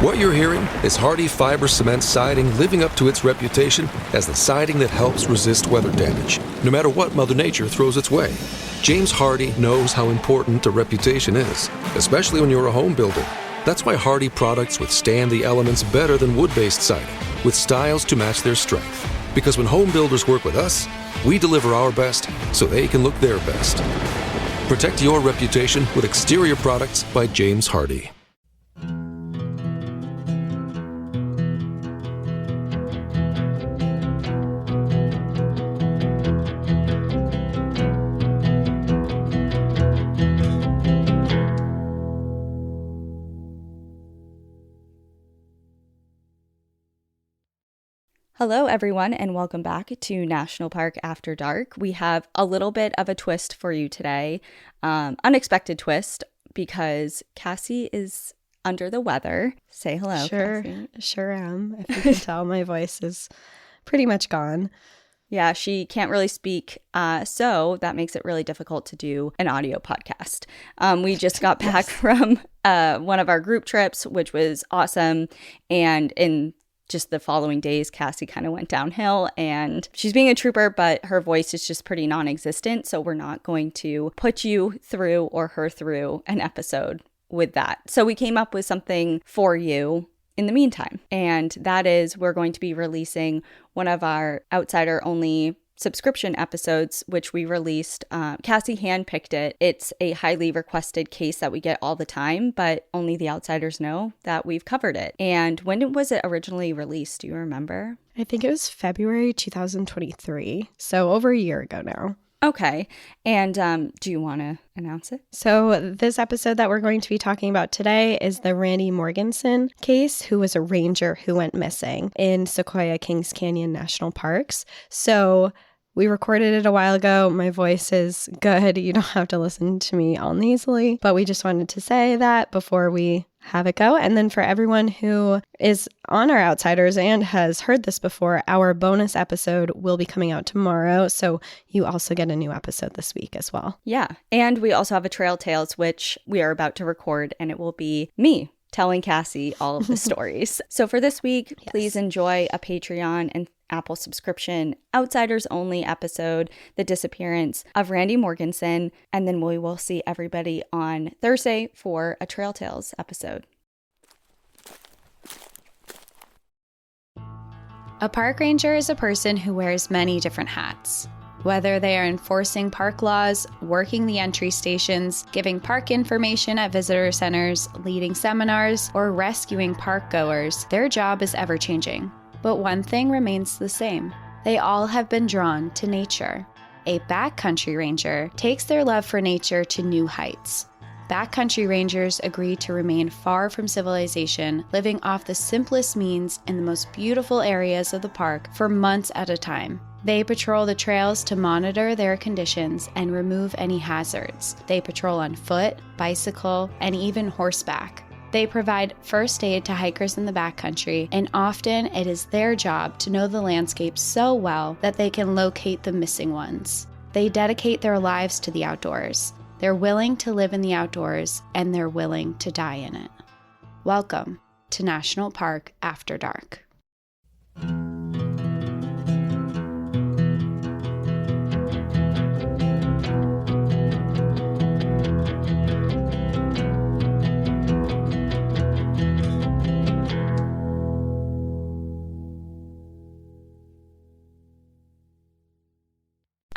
What you're hearing is Hardie fiber cement siding living up to its reputation as the siding that helps resist weather damage, no matter what Mother Nature throws its way. James Hardie knows how important a reputation is, especially when you're a home builder. That's why Hardie products withstand the elements better than wood-based siding, with styles to match their strength. Because when home builders work with us, we deliver our best so they can look their best. Protect your reputation with exterior products by James Hardie. Hello, everyone, and welcome back to National Park After Dark. We have a little bit of a twist for you today. Unexpected twist, because Cassie is under the weather. Say hello, Cassie. Sure am. If you can tell, my voice is pretty much gone. Yeah, she can't really speak, so that makes it really difficult to do an audio podcast. We just got back from one of our group trips, which was awesome, and in just the following days, Cassie kind of went downhill, and she's being a trooper, but her voice is just pretty non-existent. So we're not going to put you through or her through an episode with that. So we came up with something for you in the meantime. And that is, we're going to be releasing one of our outsider only subscription episodes, which we released. Cassie handpicked it. It's a highly requested case that we get all the time, but only the outsiders know that we've covered it. And when was it originally released? Do you remember? I think it was February 2023, so over a year ago now. Okay. And do you want to announce it? So this episode that we're going to be talking about today is the Randy Morgenson case, who was a ranger who went missing in Sequoia, Kings Canyon National Parks. So we recorded it a while ago. My voice is good. You don't have to listen to me all nasally, but we just wanted to say that before we have it go. And then for everyone who is on our Outsiders and has heard this before, our bonus episode will be coming out tomorrow. So you also get a new episode this week as well. Yeah. And we also have a Trail Tales, which we are about to record, and it will be me telling Cassie all of the stories. So for this week, yes, please enjoy a Patreon and Apple subscription Outsiders only episode, The Disappearance of Randy Morgenson, and then we will see everybody on Thursday for a Trail Tales episode. A park ranger is a person who wears many different hats. Whether they are enforcing park laws, working the entry stations, giving park information at visitor centers, leading seminars, or rescuing park goers, their job is ever-changing. But one thing remains the same. They all have been drawn to nature. A backcountry ranger takes their love for nature to new heights. Backcountry rangers agree to remain far from civilization, living off the simplest means in the most beautiful areas of the park for months at a time. They patrol the trails to monitor their conditions and remove any hazards. They patrol on foot, bicycle, and even horseback. They provide first aid to hikers in the backcountry, and often it is their job to know the landscape so well that they can locate the missing ones. They dedicate their lives to the outdoors. They're willing to live in the outdoors, and they're willing to die in it. Welcome to National Park After Dark.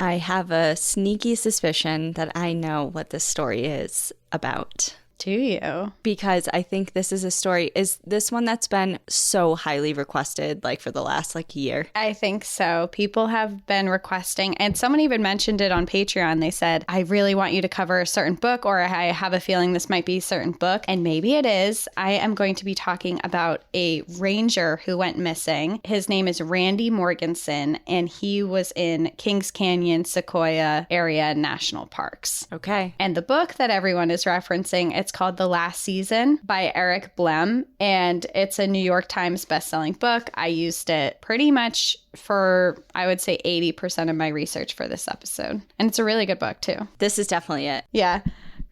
I have a sneaky suspicion that I know what this story is about. Do you? Because I think this is a story. Is this one that's been so highly requested, like for the last year? I think so. People have been requesting, and someone even mentioned it on Patreon. They said, I really want you to cover a certain book, or I have a feeling this might be a certain book. And maybe it is. I am going to be talking about a ranger who went missing. His name is Randy Morgenson, and he was in Kings Canyon, Sequoia area national parks. Okay. And the book that everyone is referencing, it's called The Last Season by Eric Blem, and it's a New York Times bestselling book. I used it pretty much for, I would say, 80% of my research for this episode. And it's a really good book, too. This is definitely it. Yeah.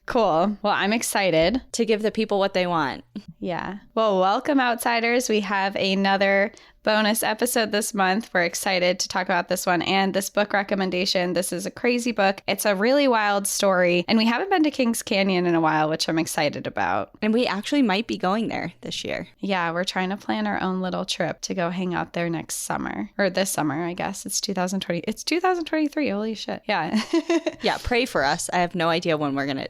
Cool. Well, I'm excited to give the people what they want. Yeah. Well, welcome, outsiders. We have another bonus episode this month. We're excited to talk about this one and this book recommendation. This is a crazy book. It's a really wild story, and we haven't been to Kings Canyon in a while, which I'm excited about. And we actually might be going there this year. Yeah, we're trying to plan our own little trip to go hang out there next summer, or this summer, I guess. It's 2020. It's 2023. Holy shit. Yeah. Yeah, pray for us. I have no idea when we're going to...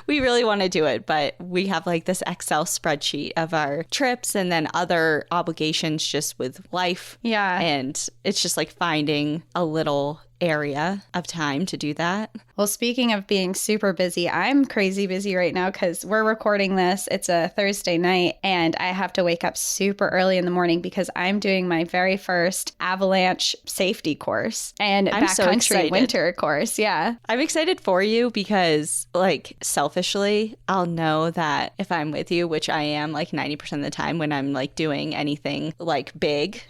We really want to do it, but we have like this Excel spreadsheet of our trips and then other obligations just with life. Yeah. And it's just like finding a little area of time to do that. Well, speaking of being super busy, I'm crazy busy right now because we're recording this. It's a Thursday night and I have to wake up super early in the morning because I'm doing my very first avalanche safety course and backcountry winter course. Yeah. I'm excited for you because, like, selfishly, I'll know that if I'm with you, which I am like 90% of the time when I'm like doing anything like big,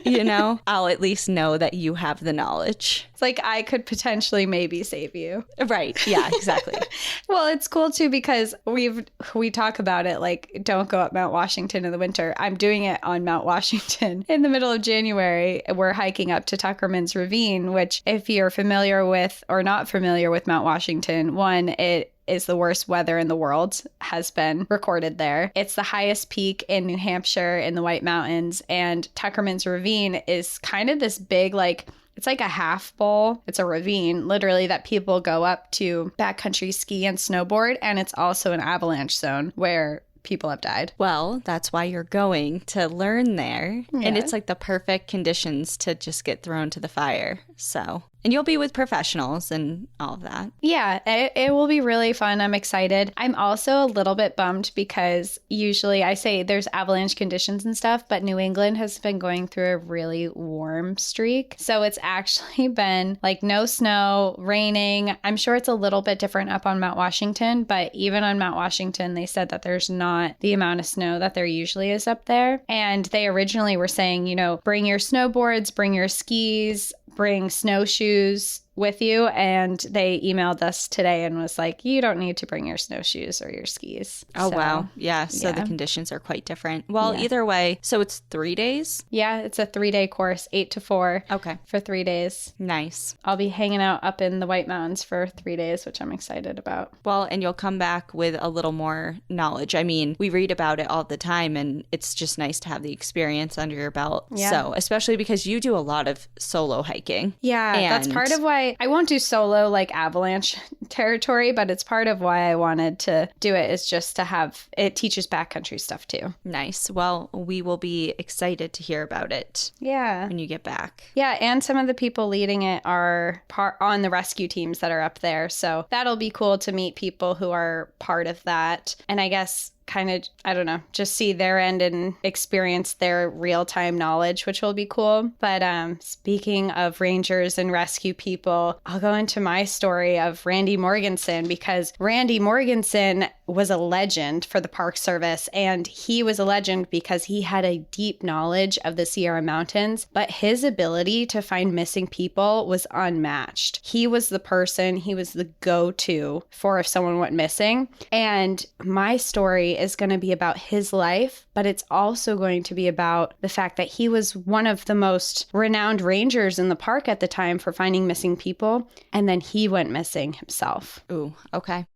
you know, I'll at least know that you have the knowledge. It's like I could potentially maybe save you. Right. Yeah, exactly. Well, it's cool too because we talk about it like don't go up Mount Washington in the winter. I'm doing it on Mount Washington in the middle of January. We're hiking up to Tuckerman's Ravine, which if you're familiar with or not familiar with Mount Washington, one, it is the worst weather in the world, has been recorded there. It's the highest peak in New Hampshire in the White Mountains, and Tuckerman's Ravine is kind of this big, like, it's like a half bowl. It's a ravine, literally, that people go up to backcountry ski and snowboard, and it's also an avalanche zone where people have died. Well, that's why you're going to learn there. Yeah. And it's like the perfect conditions to just get thrown to the fire. So, and you'll be with professionals and all of that. Yeah, it will be really fun. I'm excited. I'm also a little bit bummed because usually I say there's avalanche conditions and stuff, but New England has been going through a really warm streak. So it's actually been like no snow, raining. I'm sure it's a little bit different up on Mount Washington, but even on Mount Washington, they said that there's not the amount of snow that there usually is up there. And they originally were saying, you know, bring your snowboards, bring your skis, bring snowshoes with you, and they emailed us today and was like, you don't need to bring your snowshoes or your skis. Oh, so, wow. Yeah. So the conditions are quite different. Well, Yeah. either way, so it's 3 days? Yeah, it's a 3-day course, 8 to 4. Okay. For 3 days. Nice. I'll be hanging out up in the White Mountains for 3 days, which I'm excited about. Well, and you'll come back with a little more knowledge. I mean, we read about it all the time, and it's just nice to have the experience under your belt. Yeah. So, especially because you do a lot of solo hiking. Yeah, that's part of why I won't do solo like avalanche territory, but it's part of why I wanted to do it, is just to have it teaches backcountry stuff too. Nice. Well, we will be excited to hear about it Yeah. when you get back. Yeah, and some of the people leading it are on the rescue teams that are up there. So that'll be cool to meet people who are part of that. And I guess kind of, I don't know, just see their end and experience their real-time knowledge, which will be cool. But speaking of rangers and rescue people, I'll go into my story of Randy Morgenson, because Randy Morgenson was a legend for the Park Service, and he was a legend because he had a deep knowledge of the Sierra Mountains, but his ability to find missing people was unmatched. He was the person, he was the go-to for if someone went missing. And my story is going to be about his life, but it's also going to be about the fact that he was one of the most renowned rangers in the park at the time for finding missing people, and then he went missing himself. Ooh, okay.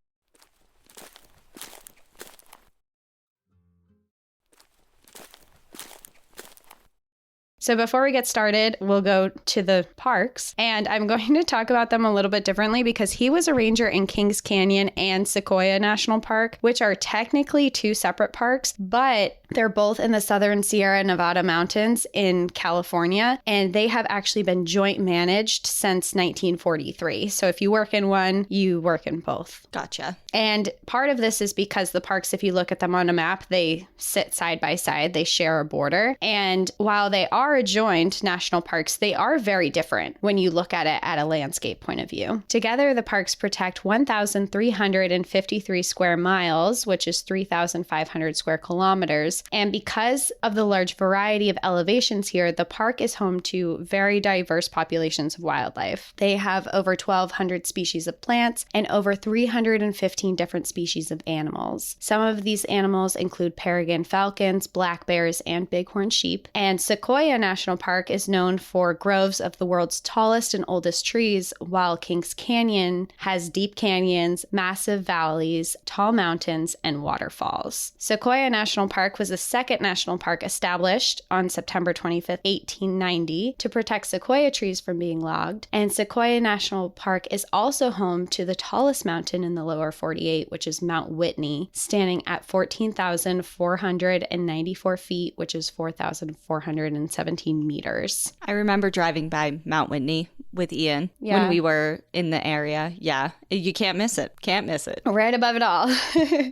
So before we get started, we'll go to the parks, and I'm going to talk about them a little bit differently because he was a ranger in Kings Canyon and Sequoia National Park, which are technically two separate parks, but they're both in the southern Sierra Nevada mountains in California, and they have actually been joint managed since 1943. So if you work in one, you work in both. Gotcha. And part of this is because the parks, if you look at them on a map, they sit side by side, they share a border. And while they are are adjoined national parks, they are very different when you look at it at a landscape point of view. Together, the parks protect 1,353 square miles, which is 3,500 square kilometers. And because of the large variety of elevations here, the park is home to very diverse populations of wildlife. They have over 1,200 species of plants and over 315 different species of animals. Some of these animals include peregrine falcons, black bears, and bighorn sheep. And Sequoia National Park is known for groves of the world's tallest and oldest trees, while Kings Canyon has deep canyons, massive valleys, tall mountains, and waterfalls. Sequoia National Park was the second national park established on September 25th, 1890 to protect sequoia trees from being logged. And Sequoia National Park is also home to the tallest mountain in the lower 48, which is Mount Whitney, standing at 14,494 feet, which is 4,417 meters. I remember driving by Mount Whitney with Ian when we were in the area. Yeah, you can't miss it. Can't miss it. Right above it all.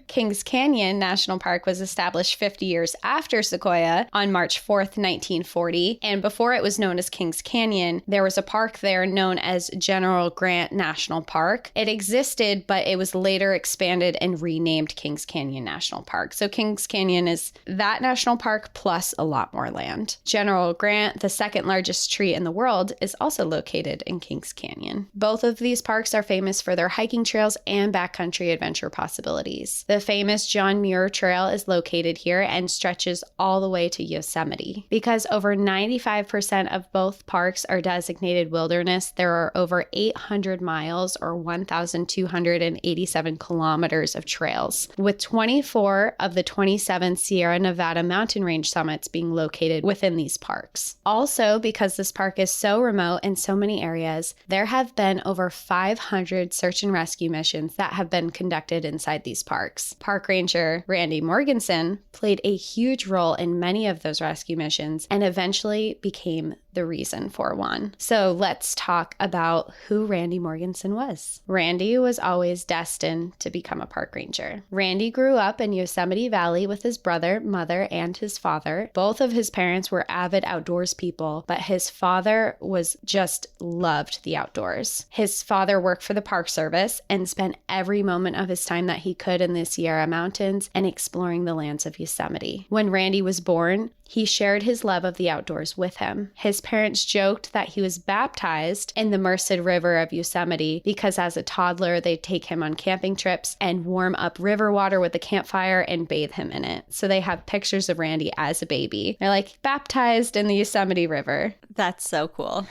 Kings Canyon National Park was established 50 years after Sequoia on March 4th, 1940. And before it was known as Kings Canyon, there was a park there known as General Grant National Park. It existed, but it was later expanded and renamed Kings Canyon National Park. So Kings Canyon is that national park plus a lot more land. General Grant, the second largest tree in the world, is also located in Kings Canyon. Both of these parks are famous for their hiking trails and backcountry adventure possibilities. The famous John Muir Trail is located here and stretches all the way to Yosemite. Because over 95% of both parks are designated wilderness, there are over 800 miles or 1,287 kilometers of trails, with 24 of the 27 Sierra Nevada mountain range summits being located within these parks. Also, because this park is so remote in so many areas, there have been over 500 search and rescue missions that have been conducted inside these parks. Park Ranger Randy Morgenson played a huge role in many of those rescue missions and eventually became the reason for one. So let's talk about who Randy Morgenson was. Randy was always destined to become a park ranger. Randy grew up in Yosemite Valley with his brother, mother, and his father. Both of his parents were avid outdoors people, but his father just loved the outdoors. His father worked for the Park Service and spent every moment of his time that he could in the Sierra Mountains and exploring the lands of Yosemite. When Randy was born, he shared his love of the outdoors with him. His parents joked that he was baptized in the Merced River of Yosemite because as a toddler, they'd take him on camping trips and warm up river water with a campfire and bathe him in it. So they have pictures of Randy as a baby. They're like, baptized in the Yosemite River. That's so cool.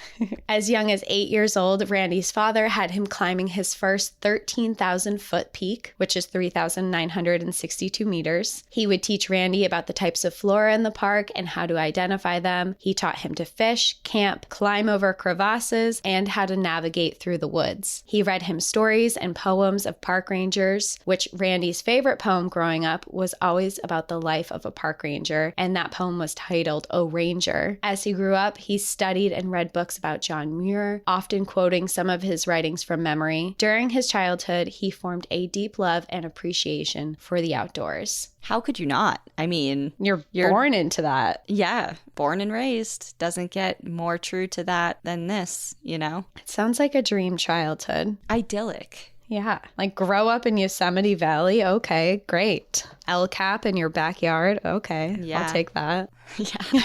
As young as 8 years old, Randy's father had him climbing his first 13,000-foot peak, which is 3,962 meters. He would teach Randy about the types of flora in the park and how to identify them. He taught him to fish, camp, climb over crevasses, and how to navigate through the woods. He read him stories and poems of park rangers, which Randy's favorite poem growing up was always about the life of a park ranger, and that poem was titled "O Ranger." As he grew up, he studied and read books about John Muir, often quoting some of his writings from memory. During his childhood, he formed a deep love and appreciation for the outdoors. How could you not? I mean, you're born into that. Yeah, born and raised. Doesn't get more true to that than this, you know? It sounds like a dream childhood. Idyllic. Yeah, like grow up in Yosemite Valley. Okay, great. El Cap in your backyard. Okay, yeah. I'll take that. Yeah.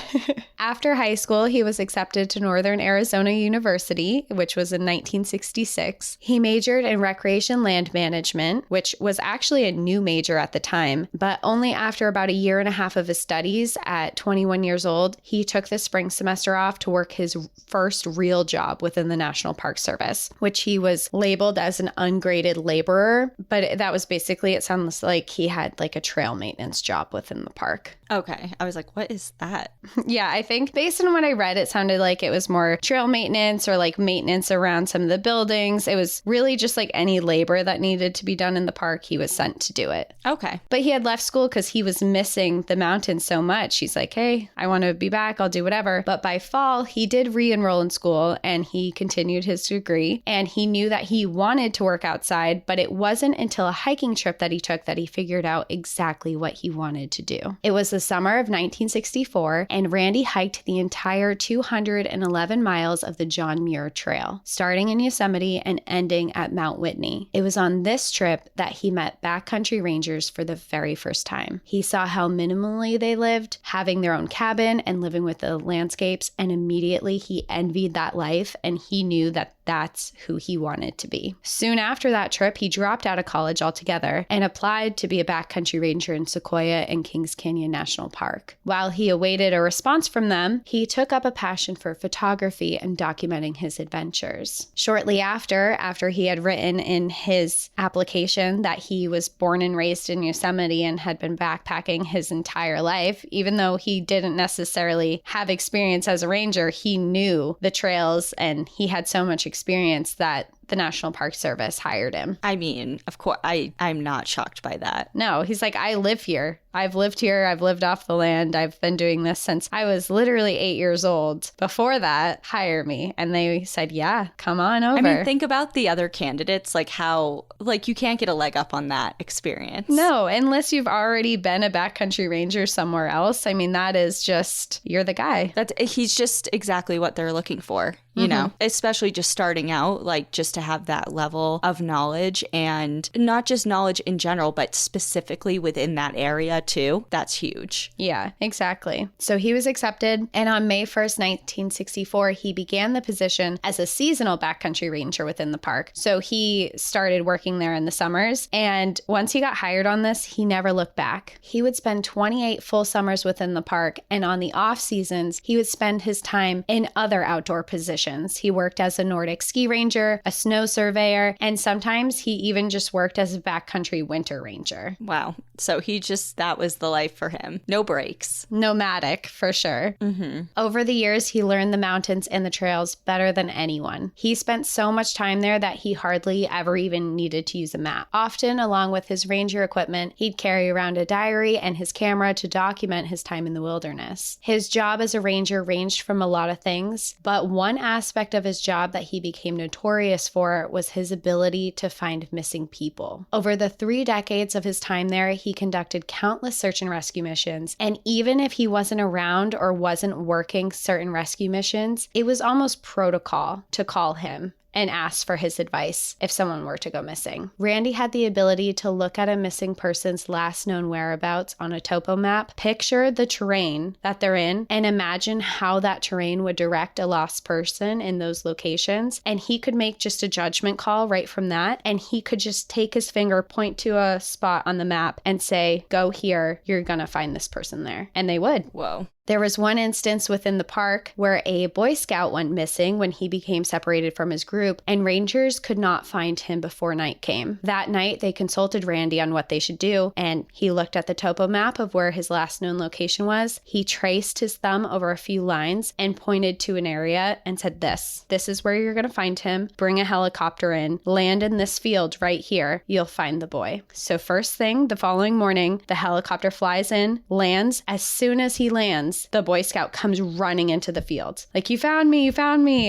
After high school, he was accepted to Northern Arizona University, which was in 1966. He majored in recreation land management, which was actually a new major at the time, but only after about a year and a half of his studies at 21 years old, he took the spring semester off to work his first real job within the National Park Service, which he was labeled as an ungraded laborer, but that was basically, it sounds like he had like a trail maintenance job within the park. Okay. I was like, what is that? Yeah, I think based on what I read, it sounded like it was more trail maintenance or like maintenance around some of the buildings. It was really just like any labor that needed to be done in the park, he was sent to do it. Okay. But he had left school because he was missing the mountains so much. He's like, hey, I want to be back. I'll do whatever. But by fall, he did re-enroll in school and he continued his degree. And he knew that he wanted to work outside outside, but it wasn't until a hiking trip that he took that he figured out exactly what he wanted to do. It was the summer of 1964, and Randy hiked the entire 211 miles of the John Muir Trail, starting in Yosemite and ending at Mount Whitney. It was on this trip that he met backcountry rangers for the very first time. He saw how minimally they lived, having their own cabin and living with the landscapes, and immediately he envied that life, and he knew that that's who he wanted to be. Soon after that trip, he dropped out of college altogether and applied to be a backcountry ranger in Sequoia and Kings Canyon National Park. While he awaited a response from them, he took up a passion for photography and documenting his adventures. Shortly after he had written in his application that he was born and raised in Yosemite and had been backpacking his entire life, even though he didn't necessarily have experience as a ranger, he knew the trails and he had so much experience that the National Park Service hired him. I mean, of course, I'm not shocked by that. No, he's like, I live here. I've lived here. I've lived off the land. I've been doing this since I was literally 8 years old. Before that, hire me. And they said, yeah, come on over. I mean, think about the other candidates, like how, like you can't get a leg up on that experience. No, unless you've already been a backcountry ranger somewhere else. I mean, that is just, you're the guy. He's just exactly what they're looking for, you know, especially just starting out, like just to have that level of knowledge, and not just knowledge in general, but specifically within that area too. That's huge. Yeah, exactly. So he was accepted, and on May 1st, 1964, he began the position as a seasonal backcountry ranger within the park. So he started working there in the summers, and once he got hired on this, he never looked back. He would spend 28 full summers within the park, and on the off seasons, he would spend his time in other outdoor positions. He worked as a Nordic ski ranger, a snow surveyor, and sometimes he even just worked as a backcountry winter ranger. Wow. So that was the life for him. No breaks. Nomadic, for sure. Over the years, he learned the mountains and the trails better than anyone. He spent so much time there that he hardly ever even needed to use a map. Often, along with his ranger equipment, he'd carry around a diary and his camera to document his time in the wilderness. His job as a ranger ranged from a lot of things, but one aspect of his job that he became notorious for was his ability to find missing people. Over the 3 decades of his time there, he conducted countless search and rescue missions, and even if he wasn't around or wasn't working certain rescue missions, it was almost protocol to call him and asked for his advice if someone were to go missing. Randy had the ability to look at a missing person's last known whereabouts on a topo map, picture the terrain that they're in, and imagine how that terrain would direct a lost person in those locations. And he could make just a judgment call right from that. And he could just take his finger, point to a spot on the map and say, go here, you're gonna find this person there. And they would. Whoa. There was one instance within the park where a Boy Scout went missing when he became separated from his group, and rangers could not find him before night came. That night, they consulted Randy on what they should do, and he looked at the topo map of where his last known location was. He traced his thumb over a few lines and pointed to an area and said, this is where you're going to find him. Bring a helicopter in, land in this field right here. You'll find the boy. So first thing, the following morning, the helicopter flies in, lands. As soon as he lands, the Boy Scout comes running into the field. Like, you found me,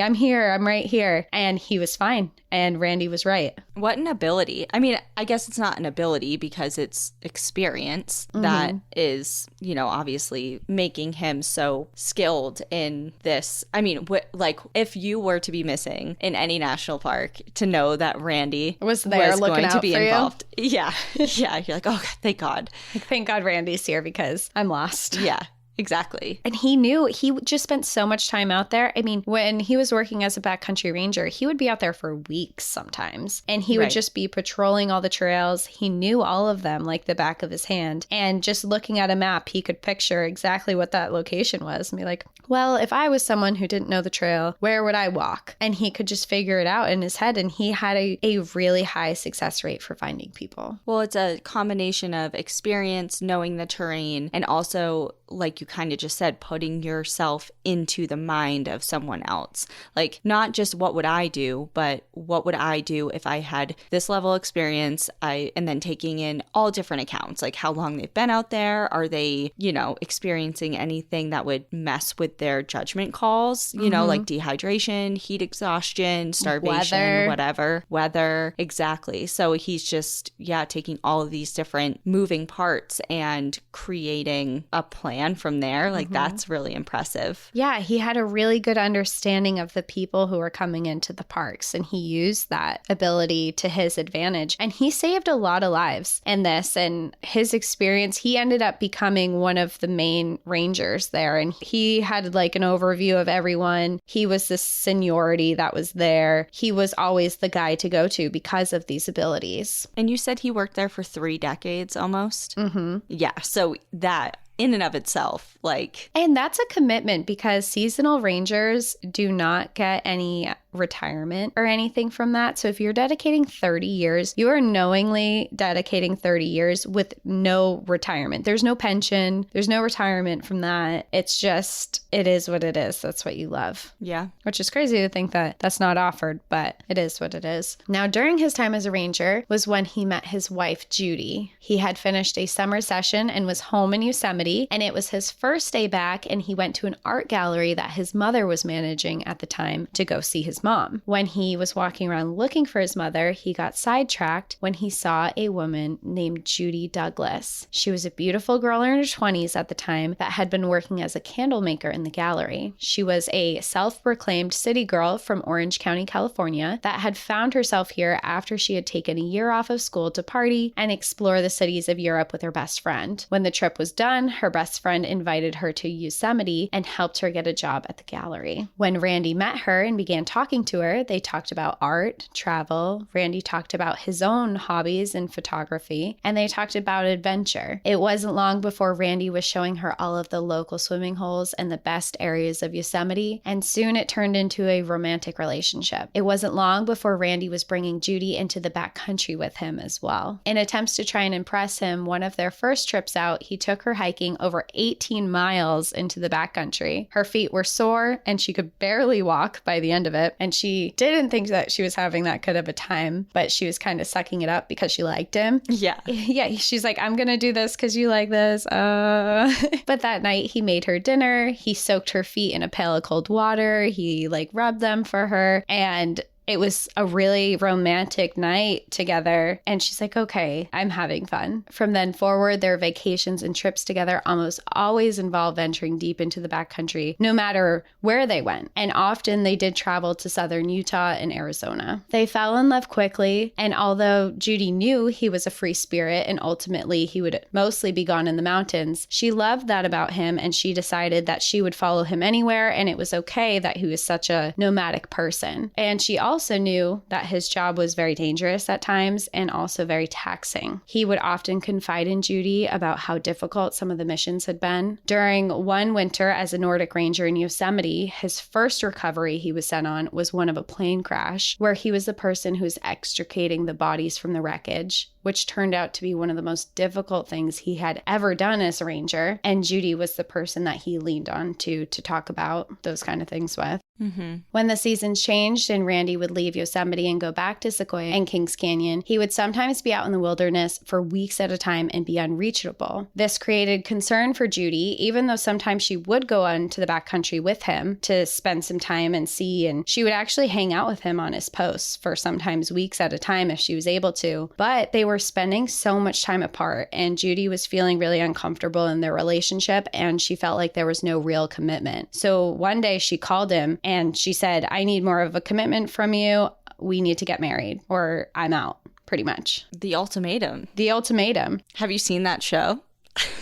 I'm here, I'm right here. And he was fine. And Randy was right. What an ability. I mean, I guess it's not an ability because it's experience that is, you know, obviously making him so skilled in this. I mean, like if you were to be missing in any national park, to know that Randy was there was looking going out to be for involved. You. Yeah. Yeah. You're like, oh, thank God. Thank God Randy's here because I'm lost. Yeah. Exactly. And he knew, he just spent so much time out there. I mean, when he was working as a backcountry ranger, he would be out there for weeks sometimes. And he would just be patrolling all the trails. He knew all of them like the back of his hand. And just looking at a map, he could picture exactly what that location was and be like, well, if I was someone who didn't know the trail, where would I walk? And he could just figure it out in his head. And he had a really high success rate for finding people. Well, it's a combination of experience, knowing the terrain, and also, like you kind of just said, putting yourself into the mind of someone else. Like, not just what would I do, but what would I do if I had this level of experience, and then taking in all different accounts, like how long they've been out there. Are they, experiencing anything that would mess with their judgment calls, like dehydration, heat exhaustion, starvation, whatever, weather. Exactly. So he's just, taking all of these different moving parts and creating a plan from there. Like, that's really impressive. Yeah, he had a really good understanding of the people who were coming into the parks, and he used that ability to his advantage. And he saved a lot of lives in this. And his experience, he ended up becoming one of the main rangers there. And he had like an overview of everyone. He was the seniority that was there. He was always the guy to go to because of these abilities. And you said he worked there for 3 decades almost? Mm-hmm. Yeah, so that in and of itself, like... And that's a commitment, because seasonal rangers do not get any retirement or anything from that. So if you're dedicating 30 years, you are knowingly dedicating 30 years with no retirement. There's no pension. There's no retirement from that. It's just, it is what it is. That's what you love. Yeah. Which is crazy to think that that's not offered, but it is what it is. Now, during his time as a ranger was when he met his wife, Judy. He had finished a summer session and was home in Yosemite, and it was his first day back, and he went to an art gallery that his mother was managing at the time to go see his mom. When he was walking around looking for his mother, he got sidetracked when he saw a woman named Judy Douglas. She was a beautiful girl in her 20s at the time that had been working as a candle maker in the gallery. She was a self-proclaimed city girl from Orange County, California, that had found herself here after she had taken a year off of school to party and explore the cities of Europe with her best friend. When the trip was done, her best friend invited her to Yosemite and helped her get a job at the gallery. When Randy met her and began talking to her, they talked about art, travel. Randy talked about his own hobbies in photography, and they talked about adventure. It wasn't long before Randy was showing her all of the local swimming holes and the best areas of Yosemite, and soon it turned into a romantic relationship. It wasn't long before Randy was bringing Judy into the backcountry with him as well. In attempts to try and impress him, one of their first trips out, he took her hiking over 18 miles into the backcountry. Her feet were sore and she could barely walk by the end of it, and she didn't think that she was having that good of a time, but she was kind of sucking it up because she liked him. Yeah. Yeah, she's like, I'm gonna do this because you like this. But that night he made her dinner. He soaked her feet in a pail of cold water. He rubbed them for her, and it was a really romantic night together. And she's like, okay, I'm having fun. From then forward, their vacations and trips together almost always involved venturing deep into the backcountry, no matter where they went. And often they did travel to southern Utah and Arizona. They fell in love quickly. And although Judy knew he was a free spirit and ultimately he would mostly be gone in the mountains, she loved that about him, and she decided that she would follow him anywhere, and it was okay that he was such a nomadic person. And she also knew that his job was very dangerous at times and also very taxing. He would often confide in Judy about how difficult some of the missions had been. During one winter as a Nordic Ranger in Yosemite, his first recovery he was sent on was one of a plane crash, where he was the person who was extricating the bodies from the wreckage, which turned out to be one of the most difficult things he had ever done as a ranger. And Judy was the person that he leaned on to talk about those kind of things with. Mm-hmm. When the seasons changed and Randy would leave Yosemite and go back to Sequoia and Kings Canyon, he would sometimes be out in the wilderness for weeks at a time and be unreachable. This created concern for Judy, even though sometimes she would go on to the backcountry with him to spend some time and see, and she would actually hang out with him on his posts for sometimes weeks at a time if she was able to. But they were spending so much time apart, and Judy was feeling really uncomfortable in their relationship, and she felt like there was no real commitment. So one day she called him and she said, I need more of a commitment from you. We need to get married or I'm out, pretty much. The ultimatum. The ultimatum. Have you seen that show?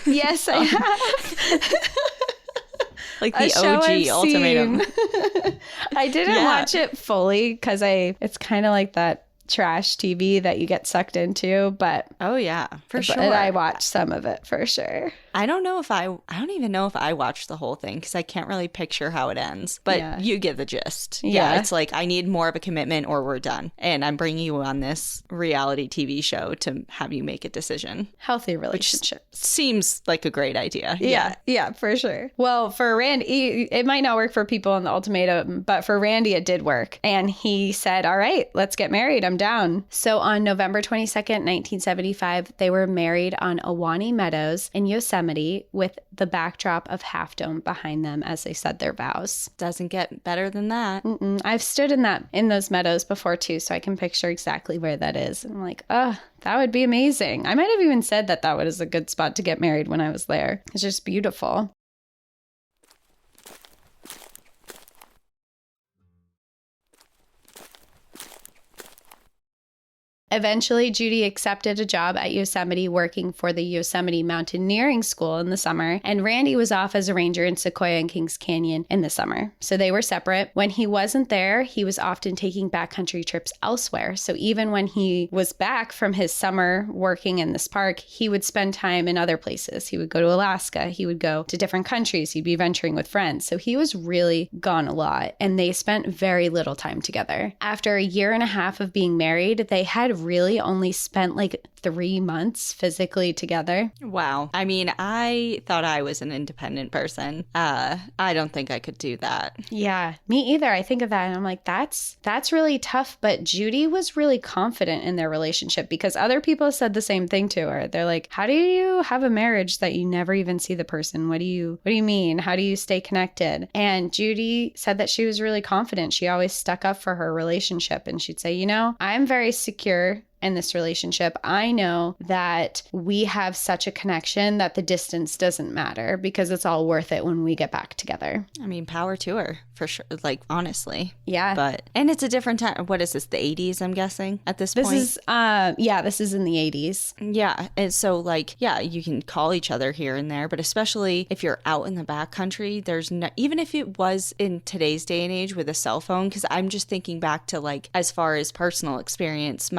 Yes, I have. Like the OG ultimatum. I didn't watch it fully because it's kind of like that trash TV that you get sucked into, but oh yeah, for sure. But I watched some of it for sure. I don't even know if I watched the whole thing because I can't really picture how it ends, but you get the gist. Yeah. It's like, I need more of a commitment or we're done. And I'm bringing you on this reality TV show to have you make a decision. Healthy relationship. Seems like a great idea. Yeah, for sure. Well, for Randy, it might not work for people in the ultimatum, but for Randy, it did work. And he said, all right, let's get married. I'm down. So on November 22nd, 1975, they were married on Ahwahnee Meadows in Yosemite with the backdrop of Half Dome behind them as they said their vows. Doesn't get better than that. I've stood in those meadows before too, so I can picture exactly where that is. I'm like, oh, that would be amazing. I might have even said that was a good spot to get married when I was there. It's just beautiful. Eventually, Judy accepted a job at Yosemite working for the Yosemite Mountaineering School in the summer, and Randy was off as a ranger in Sequoia and Kings Canyon in the summer. So they were separate. When he wasn't there, he was often taking backcountry trips elsewhere. So even when he was back from his summer working in this park, he would spend time in other places. He would go to Alaska. He would go to different countries. He'd be venturing with friends. So he was really gone a lot, and they spent very little time together. After a year and a half of being married, they had really only spent like 3 months physically together. Wow. I mean, I thought I was an independent person. I don't think I could do that. Yeah, me either. I think of that and I'm like, that's really tough. But Judy was really confident in their relationship because other people said the same thing to her. They're like, how do you have a marriage that you never even see the person? What do you mean? How do you stay connected? And Judy said that she was really confident. She always stuck up for her relationship and she'd say, I'm very secure in this relationship. I know that we have such a connection that the distance doesn't matter because it's all worth it when we get back together. I mean, power to her for sure. Like, honestly. Yeah. And it's a different time. What is this? The 80s, I'm guessing at this point? This is in the 80s. Yeah. And so like, yeah, you can call each other here and there, but especially if you're out in the backcountry, there's no, even if it was in today's day and age with a cell phone, because I'm just thinking back to like, as far as personal experience,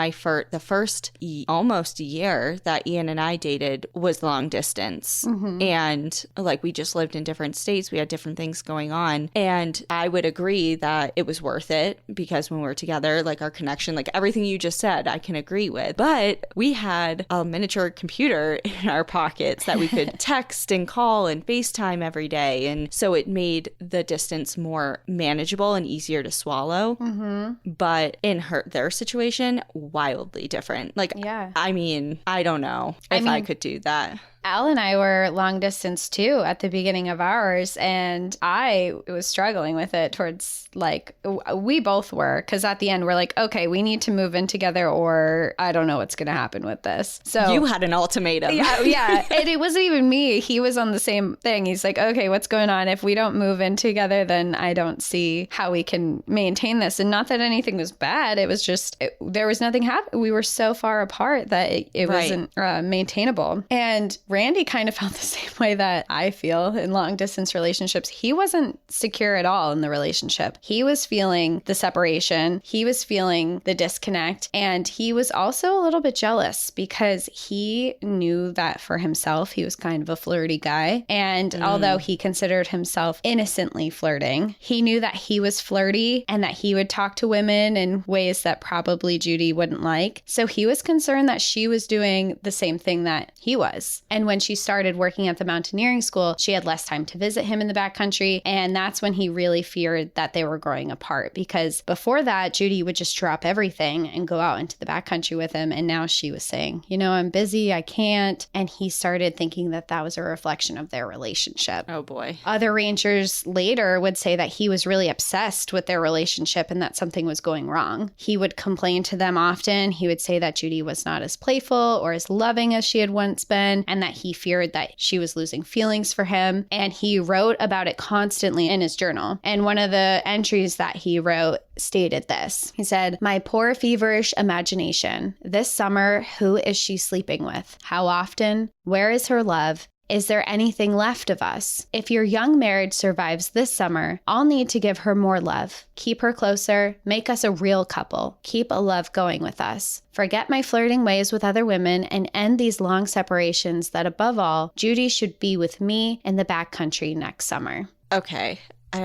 the first almost a year that Ian and I dated was long distance. Mm-hmm. And like, we just lived in different states. We had different things going on. And I would agree that it was worth it because when we were together, like our connection, like everything you just said, I can agree with. But we had a miniature computer in our pockets that we could text and call and FaceTime every day. And so it made the distance more manageable and easier to swallow. Mm-hmm. But in their situation, wildly different. Like, yeah. I mean, I don't know if I could do that. Al and I were long distance too at the beginning of ours, and I was struggling with it towards like, we both were, because at the end we're like, okay, we need to move in together or I don't know what's going to happen with this. So you had an ultimatum. Yeah. And it wasn't even me. He was on the same thing. He's like, okay, what's going on? If we don't move in together, then I don't see how we can maintain this. And not that anything was bad. It was just, there was nothing happening. We were so far apart that it wasn't maintainable. And Randy kind of felt the same way that I feel in long distance relationships. He wasn't secure at all in the relationship. He was feeling the separation. He was feeling the disconnect. And he was also a little bit jealous because he knew that for himself, he was kind of a flirty guy. And although he considered himself innocently flirting, he knew that he was flirty and that he would talk to women in ways that probably Judy wouldn't like. So he was concerned that she was doing the same thing that he was. And when she started working at the mountaineering school, she had less time to visit him in the backcountry. And that's when he really feared that they were growing apart, because before that, Judy would just drop everything and go out into the backcountry with him. And now she was saying, I'm busy, I can't. And he started thinking that that was a reflection of their relationship. Oh boy. Other rangers later would say that he was really obsessed with their relationship and that something was going wrong. He would complain to them often. He would say that Judy was not as playful or as loving as she had once been, and that he feared that she was losing feelings for him. And he wrote about it constantly in his journal. And one of the entries that he wrote stated this. He said, "My poor feverish imagination. This summer, who is she sleeping with? How often? Where is her love? Is there anything left of us? If your young marriage survives this summer, I'll need to give her more love. Keep her closer. Make us a real couple. Keep a love going with us. Forget my flirting ways with other women and end these long separations that above all, Judy should be with me in the backcountry next summer. Okay. I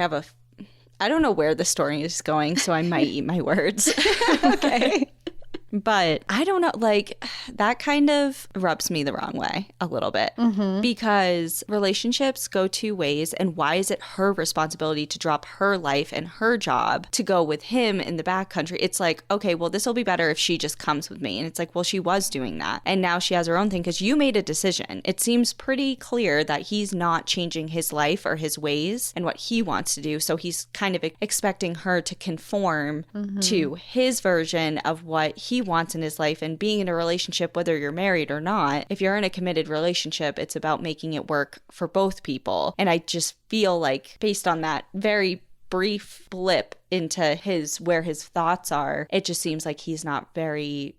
don't know where the story is going, so I might eat my words. Okay. But I don't know, like, that kind of rubs me the wrong way a little bit because relationships go two ways. And why is it her responsibility to drop her life and her job to go with him in the backcountry? It's like, okay, well, this will be better if she just comes with me. And it's like, well, she was doing that. And now she has her own thing because you made a decision. It seems pretty clear that he's not changing his life or his ways and what he wants to do. So he's kind of expecting her to conform to his version of what he wants in his life. And being in a relationship, whether you're married or not, if you're in a committed relationship, it's about making it work for both people. And I just feel like based on that very brief blip into where his thoughts are, it just seems like he's not very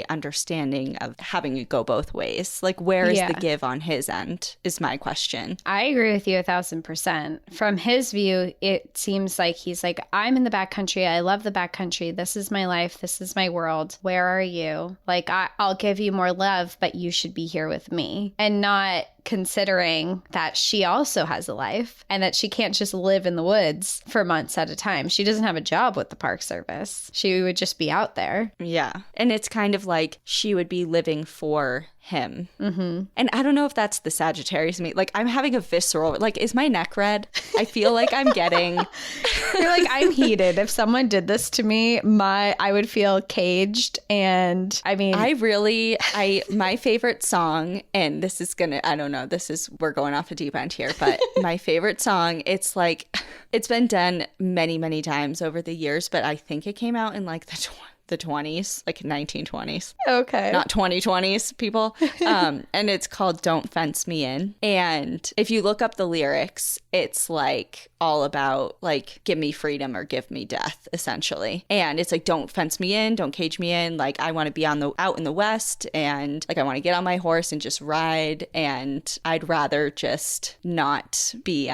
understanding of having it go both ways. Like, where is the give on his end is my question. I agree with you 1,000%. From his view, it seems like he's like, I'm in the backcountry. I love the backcountry. This is my life. This is my world. Where are you? Like, I'll give you more love, but you should be here with me. And not considering that she also has a life and that she can't just live in the woods for months at a time. She doesn't have a job with the Park Service. She would just be out there. Yeah. And it's kind of like she would be living for him. And I don't know if that's the Sagittarius in me. Like, I'm having a visceral, like, is my neck red? I feel like I'm getting... You're like, I'm heated. If someone did this to me, I would feel caged. And I mean... my favorite song, and this is gonna, I don't know, we're going off a deep end here, but my favorite song, it's like, it's been done many, many times over the years, but I think it came out in like the 20s, like 1920s. Okay. Not 2020s, people. And it's called Don't Fence Me In. And if you look up the lyrics, it's like all about like, give me freedom or give me death, essentially. And it's like, don't fence me in, don't cage me in. Like, I want to be out in the West, and like, I want to get on my horse and just ride. And I'd rather just not be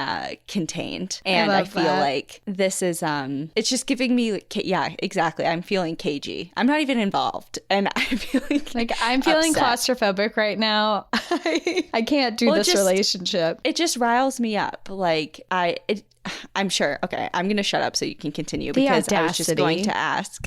contained. And I feel like this is, it's just giving me, yeah, exactly. I'm feeling cagey. I'm not even involved. And I'm feeling I'm feeling claustrophobic right now. I can't do this relationship. It just riles me up. Like, I'm sure. Okay, I'm going to shut up so you can continue because I was just going to ask.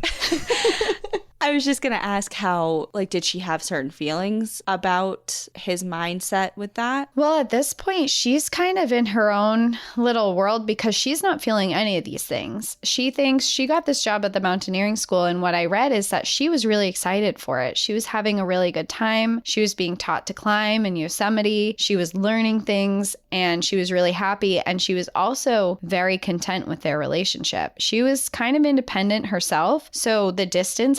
I was just going to ask how, like, did she have certain feelings about his mindset with that? Well, at this point, she's kind of in her own little world because she's not feeling any of these things. She thinks she got this job at the mountaineering school, and what I read is that she was really excited for it. She was having a really good time. She was being taught to climb in Yosemite. She was learning things, and she was really happy, and she was also very content with their relationship. She was kind of independent herself, so the distance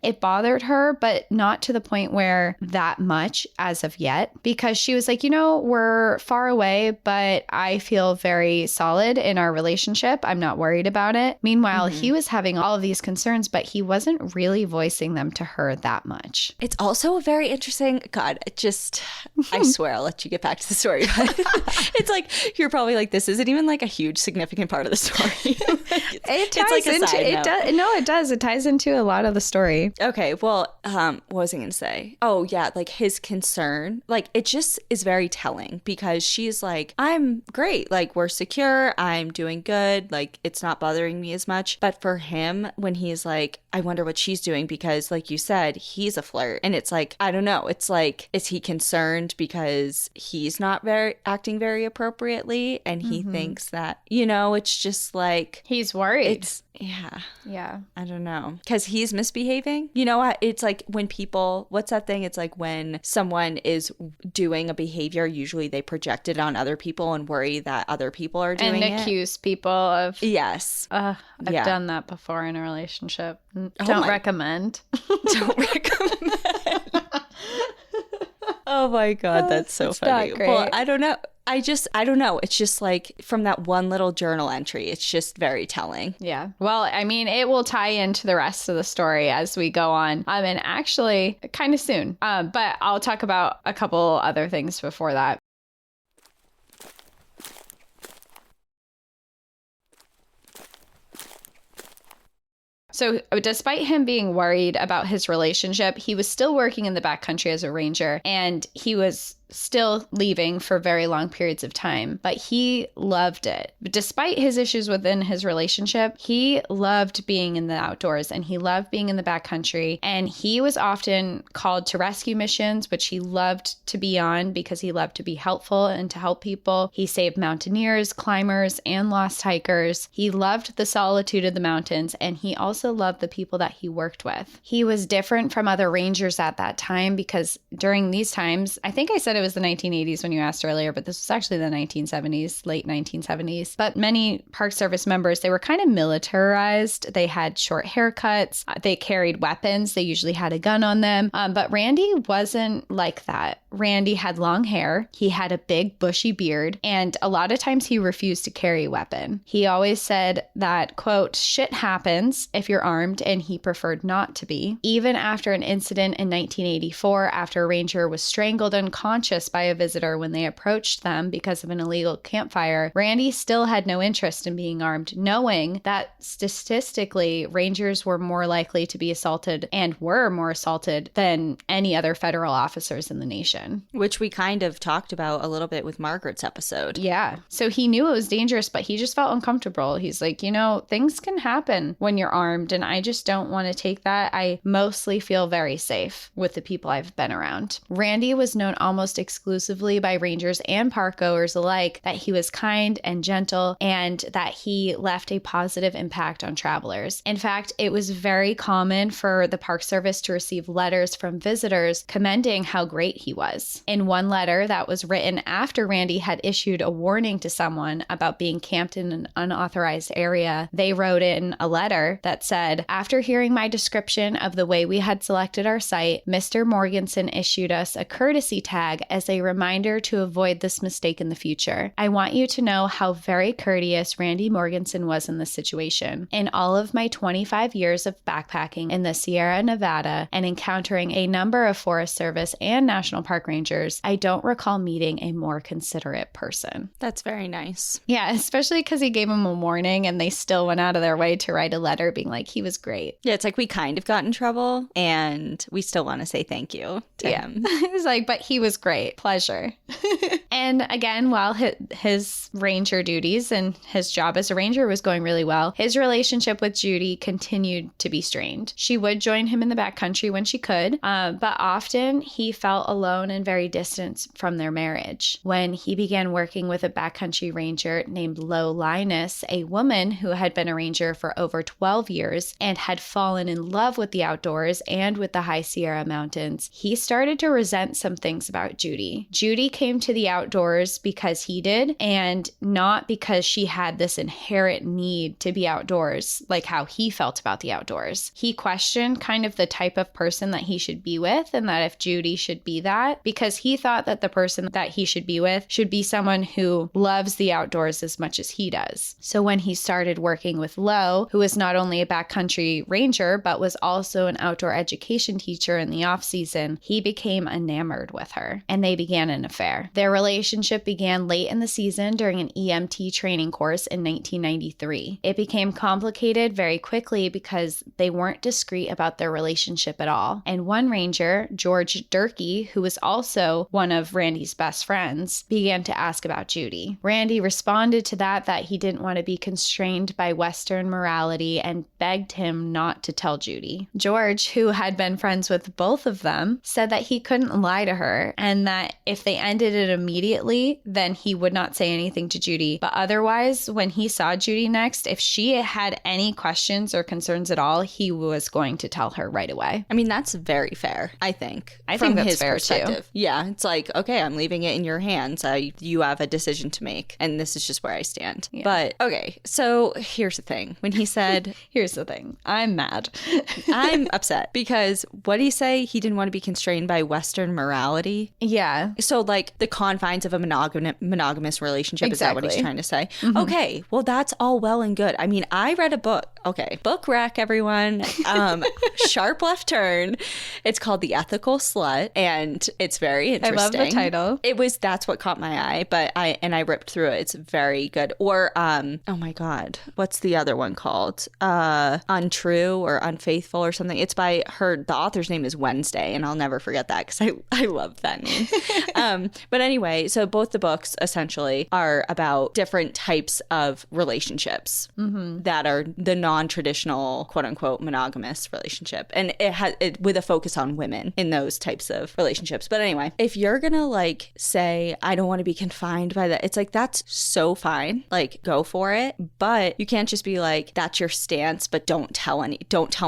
it bothered her, but not to the point where that much as of yet, because she was like, we're far away, but I feel very solid in our relationship. I'm not worried about it. Meanwhile, he was having all of these concerns, but he wasn't really voicing them to her that much. It's also a very interesting, I swear I'll let you get back to the story. But it's like, you're probably like, this isn't even like a huge significant part of the story. It does. It ties into a lot of the story. Okay, well, what was I going to say? Oh, yeah, like his concern, like it just is very telling because she's like, I'm great, like we're secure, I'm doing good, like it's not bothering me as much. But for him, when he's like, I wonder what she's doing because like you said, he's a flirt. And it's like, I don't know, it's like, is he concerned because he's not acting very appropriately and he thinks that, it's just like. He's worried. Yeah. I don't know. Because he's misbehaving. It's like when people, what's that thing? It's like when someone is doing a behavior, usually they project it on other people and worry that other people are doing it. And accuse people of. Yes. I've done that before in a relationship. Don't recommend. Don't recommend. Oh my God, that's so funny. Well, I don't know. I don't know. It's just like from that one little journal entry, it's just very telling. Yeah. Well, I mean, it will tie into the rest of the story as we go on. And actually, kind of soon. But I'll talk about a couple other things before that. So despite him being worried about his relationship, he was still working in the backcountry as a ranger, and he was still leaving for very long periods of time, but he loved it. Despite his issues within his relationship, he loved being in the outdoors and he loved being in the backcountry, and he was often called to rescue missions, which he loved to be on because he loved to be helpful and to help people. He saved mountaineers, climbers, and lost hikers. He loved the solitude of the mountains, and he also loved the people that he worked with. He was different from other rangers at that time because during these times, I think I said it was the 1980s when you asked earlier, but this was actually the 1970s, late 1970s. But many Park Service members, they were kind of militarized. They had short haircuts. They carried weapons. They usually had a gun on them. But Randy wasn't like that. Randy had long hair. He had a big bushy beard. And a lot of times he refused to carry a weapon. He always said that, quote, shit happens if you're armed, and he preferred not to be. Even after an incident in 1984, after a ranger was strangled unconscious by a visitor when they approached them because of an illegal campfire, Randy still had no interest in being armed, knowing that statistically, rangers were more likely to be assaulted and were more assaulted than any other federal officers in the nation. Which we kind of talked about a little bit with Margaret's episode. Yeah. So he knew it was dangerous, but he just felt uncomfortable. He's like, things can happen when you're armed, and I just don't want to take that. I mostly feel very safe with the people I've been around. Randy was known almost exclusively by rangers and park goers alike that he was kind and gentle, and that he left a positive impact on travelers. In fact, it was very common for the Park Service to receive letters from visitors commending how great he was. In one letter that was written after Randy had issued a warning to someone about being camped in an unauthorized area, they wrote in a letter that said, "After hearing my description of the way we had selected our site, Mr. Morgenson issued us a courtesy tag as a reminder to avoid this mistake in the future. I want you to know how very courteous Randy Morgenson was in this situation. In all of my 25 years of backpacking in the Sierra Nevada and encountering a number of Forest Service and National Park Rangers, I don't recall meeting a more considerate person." That's very nice. Yeah, especially because he gave him a warning and they still went out of their way to write a letter being like, he was great. Yeah, it's like we kind of got in trouble and we still want to say thank you to him. It's like, but he was great. Pleasure. And again, while his ranger duties and his job as a ranger was going really well, his relationship with Judy continued to be strained. She would join him in the backcountry when she could, but often he felt alone and very distant from their marriage. When he began working with a backcountry ranger named Lo Linus, a woman who had been a ranger for over 12 years and had fallen in love with the outdoors and with the High Sierra Mountains, he started to resent some things about Judy. Judy came to the outdoors because he did, and not because she had this inherent need to be outdoors, like how he felt about the outdoors. He questioned kind of the type of person that he should be with, and that if Judy should be that, because he thought that the person that he should be with should be someone who loves the outdoors as much as he does. So when he started working with Lo, who was not only a backcountry ranger, but was also an outdoor education teacher in the off season, he became enamored with her, and they began an affair. Their relationship began late in the season during an EMT training course in 1993. It became complicated very quickly because they weren't discreet about their relationship at all. And one ranger, George Durkee, who was also one of Randy's best friends, began to ask about Judy. Randy responded to that he didn't want to be constrained by Western morality and begged him not to tell Judy. George, who had been friends with both of them, said that he couldn't lie to her and that if they ended it immediately, then he would not say anything to Judy. But otherwise, when he saw Judy next, if she had any questions or concerns at all, he was going to tell her right away. I mean, that's very fair, I think. I think that's fair perspective. too. Yeah, it's like, okay, I'm leaving it in your hands. You have a decision to make, and this is just where I stand. Yeah. But, okay, so here's the thing. When he said, here's the thing, I'm mad. I'm upset because what did he say? He didn't want to be constrained by Western morality? Yeah. So, like, the confines signs of a monogamous relationship. Is that what he's trying to say? Mm-hmm. Okay, well, that's all well and good. I mean, I read a book. Okay, book rec, everyone. Sharp left turn. It's called The Ethical Slut, and it's very interesting. I love the title. That's what caught my eye, but I ripped through it. It's very good. Or oh my God, what's the other one called? Untrue or Unfaithful or something. It's by her. The author's name is Wednesday, and I'll never forget that because I love that name. But anyway, so both the books essentially are about different types of relationships that are the non-traditional, quote unquote, monogamous relationship, and it has with a focus on women in those types of relationships. But anyway, if you're gonna like say I don't want to be confined by that, it's like that's so fine. Like go for it, but you can't just be like that's your stance, but don't tell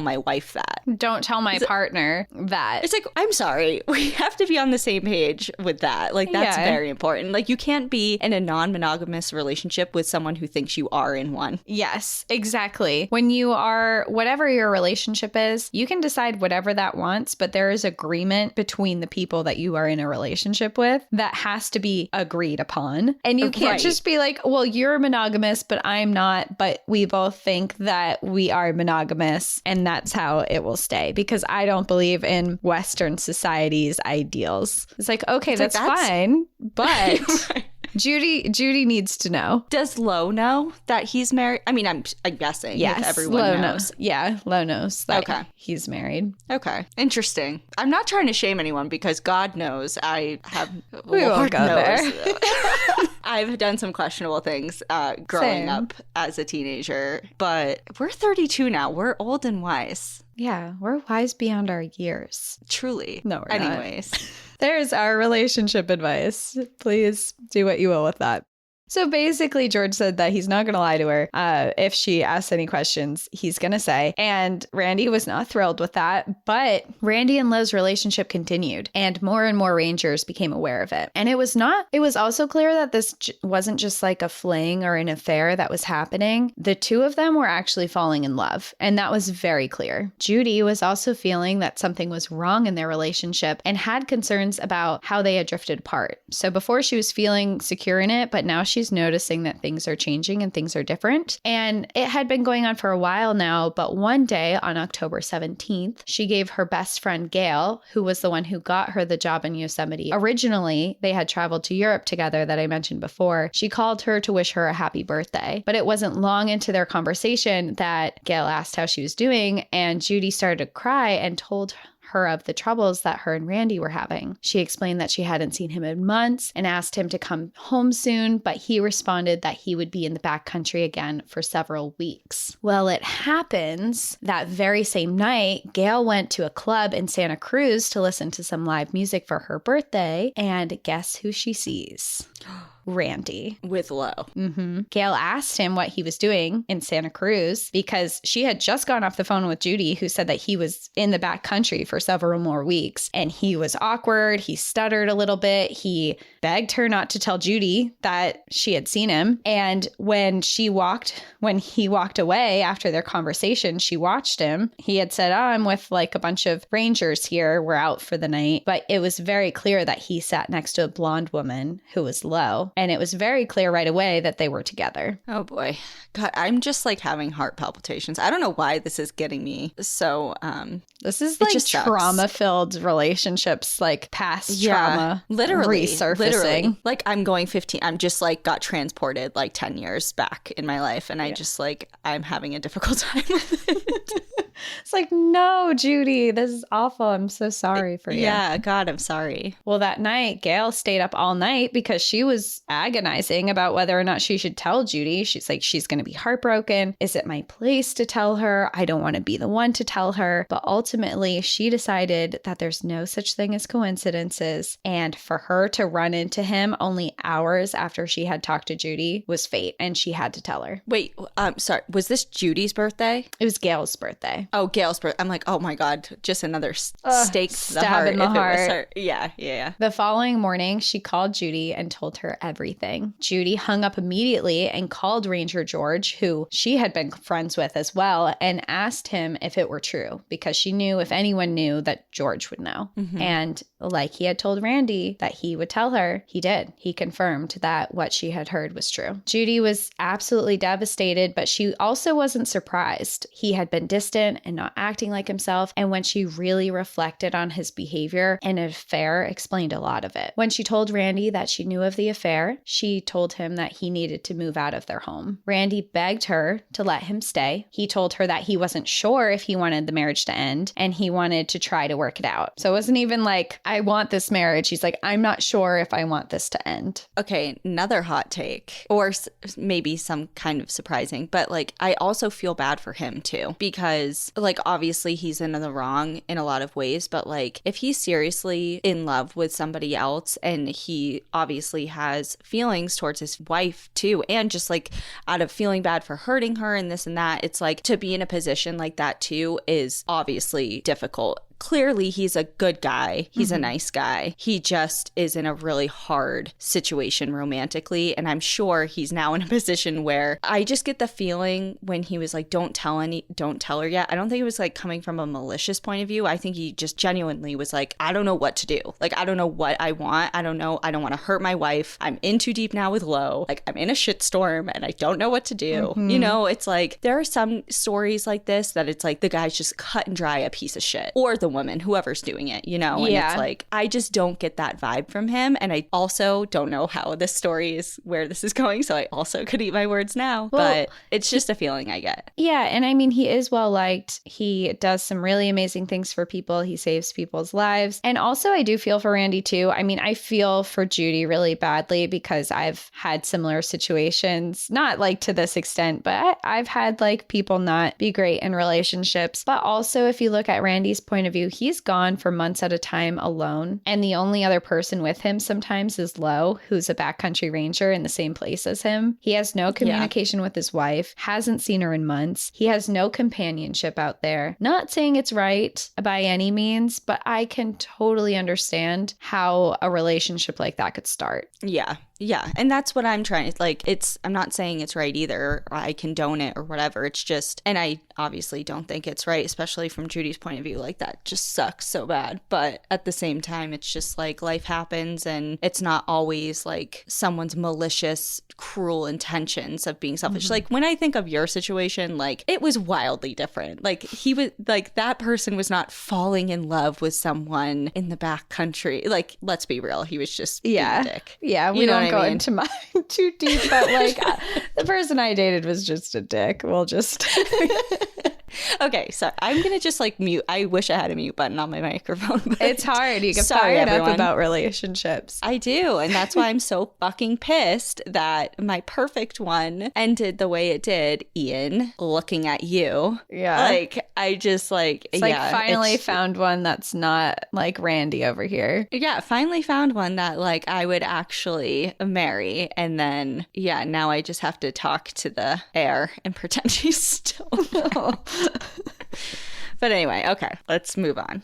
my wife that. Don't tell my partner that. It's like, I'm sorry, we have to be on the same page with that. Like that's very important. Like you can't be in a non-monogamous relationship with someone who thinks you are in one. Yes, exactly. When you are, whatever your relationship is, you can decide whatever that wants, but there is agreement between the people that you are in a relationship with that has to be agreed upon. And you can't just be like, well, you're monogamous, but I'm not, but we both think that we are monogamous and that's how it will stay, because I don't believe in Western society's ideals. It's like, okay, that's fine, but Judy needs to know. Does Lo know that he's married? I mean, I'm guessing. Yes, if everyone Lo knows. Yeah, Lo knows that he's married. Okay, interesting. I'm not trying to shame anyone because God knows I have. We won't go there. I've done some questionable things growing up as a teenager, but we're 32 now. We're old and wise. Yeah, we're wise beyond our years. Truly. No, we're not. Anyways. There's our relationship advice. Please do what you will with that. So basically, George said that he's not going to lie to her. If she asks any questions, he's going to say. And Randy was not thrilled with that. But Randy and Lo's relationship continued, and more rangers became aware of it. And it was also clear that this wasn't just like a fling or an affair that was happening. The two of them were actually falling in love. And that was very clear. Judy was also feeling that something was wrong in their relationship and had concerns about how they had drifted apart. So before she was feeling secure in it, but now she's noticing that things are changing and things are different. And it had been going on for a while now, but one day on October 17th, she gave her best friend Gail, who was the one who got her the job in Yosemite. Originally, they had traveled to Europe together that I mentioned before. She called her to wish her a happy birthday, but it wasn't long into their conversation that Gail asked how she was doing, and Judy started to cry and told her of the troubles that her and Randy were having. She explained that she hadn't seen him in months and asked him to come home soon, but he responded that he would be in the backcountry again for several weeks. Well, it happens that very same night, Gail went to a club in Santa Cruz to listen to some live music for her birthday, and guess who she sees? Randy. With Lo. Mm-hmm. Gail asked him what he was doing in Santa Cruz because she had just gone off the phone with Judy, who said that he was in the back country for several more weeks. And he was awkward. He stuttered a little bit. He begged her not to tell Judy that she had seen him. And when he walked away after their conversation, she watched him. He had said, oh, I'm with like a bunch of rangers here. We're out for the night. But it was very clear that he sat next to a blonde woman who was Lo. And it was very clear right away that they were together. Oh boy. God, I'm just like having heart palpitations. I don't know why this is getting me so this is like trauma-filled relationships, like past trauma resurfacing. Like I'm going 15. I'm just like got transported like 10 years back in my life, and I just like I'm having a difficult time with it. It's like, no, Judy, this is awful. I'm so sorry for you. Yeah, God, I'm sorry. Well, that night, Gail stayed up all night because she was agonizing about whether or not she should tell Judy. She's like, she's going to be heartbroken. Is it my place to tell her? I don't want to be the one to tell her. But ultimately, she decided that there's no such thing as coincidences. And for her to run into him only hours after she had talked to Judy was fate. And she had to tell her. Wait, sorry. Was this Judy's birthday? It was Gail's birthday. Oh, Gail's birthday. I'm like, oh my God, just another stake to the stab heart. in the heart. Yeah. The following morning, she called Judy and told her everything. everything. Judy hung up immediately and called Ranger George, who she had been friends with as well, and asked him if it were true, because she knew if anyone knew that George would know. And like he had told Randy that he would tell her, he did. He confirmed that what she had heard was true. Judy was absolutely devastated, but she also wasn't surprised. He had been distant and not acting like himself. And when she really reflected on his behavior, an affair explained a lot of it. When she told Randy that she knew of the affair, she told him that he needed to move out of their home. Randy begged her to let him stay. He told her that he wasn't sure if he wanted the marriage to end, and he wanted to try to work it out. So it wasn't even like, I want this marriage. He's like, I'm not sure if I want this to end. Okay, another hot take, or maybe some kind of surprising, but like, I also feel bad for him too, because like, obviously he's in the wrong in a lot of ways, but like, if he's seriously in love with somebody else and he obviously has feelings towards his wife too, and just like out of feeling bad for hurting her and this and that, it's like to be in a position like that too is obviously difficult. Clearly, he's a good guy. He's a nice guy. He just is in a really hard situation romantically. And I'm sure he's now in a position where I just get the feeling when he was like, don't tell her yet. I don't think it was like coming from a malicious point of view. I think he just genuinely was like, I don't know what to do. Like, I don't know what I want. I don't know. I don't want to hurt my wife. I'm in too deep now with Lo. Like, I'm in a shitstorm and I don't know what to do. You know, it's like there are some stories like this that it's like the guy's just cut and dry a piece of shit, or the woman, whoever's doing it, you know? And it's like, I just don't get that vibe from him. And I also don't know how this story is, where this is going. So I also could eat my words now, but it's just a feeling I get. Yeah. And I mean, he is well liked. He does some really amazing things for people. He saves people's lives. And also I do feel for Randy too. I mean, I feel for Judy really badly because I've had similar situations, not like to this extent, but I've had like people not be great in relationships. But also if you look at Randy's point of view, he's gone for months at a time alone. And the only other person with him sometimes is Lo, who's a backcountry ranger in the same place as him. He has no communication with his wife, hasn't seen her in months. He has no companionship out there. Not saying it's right by any means, but I can totally understand how a relationship like that could start. Yeah. And that's what I'm trying to, like, I'm not saying it's right either, or I condone it or whatever. It's just, and I obviously don't think it's right, especially from Judy's point of view. Like, that just sucks so bad. But at the same time, it's just like life happens, and it's not always like someone's malicious, cruel intentions of being selfish. Like, when I think of your situation, like, it was wildly different. Like, he was like, that person was not falling in love with someone in the backcountry. Like, let's be real. He was just being a dick. Yeah. We don't go into mine too deep, but like the person I dated was just a dick. We'll just Okay, so I'm gonna just like mute. I wish I had a mute button on my microphone. But it's hard. You get fired up about relationships. I do, and that's why I'm so fucking pissed that my perfect one ended the way it did. Ian, looking at you, like I just like it's like finally found one that's not like Randy over here. Yeah, finally found one that like I would actually marry, and then now I just have to talk to the air and pretend she's still. But anyway, okay, let's move on.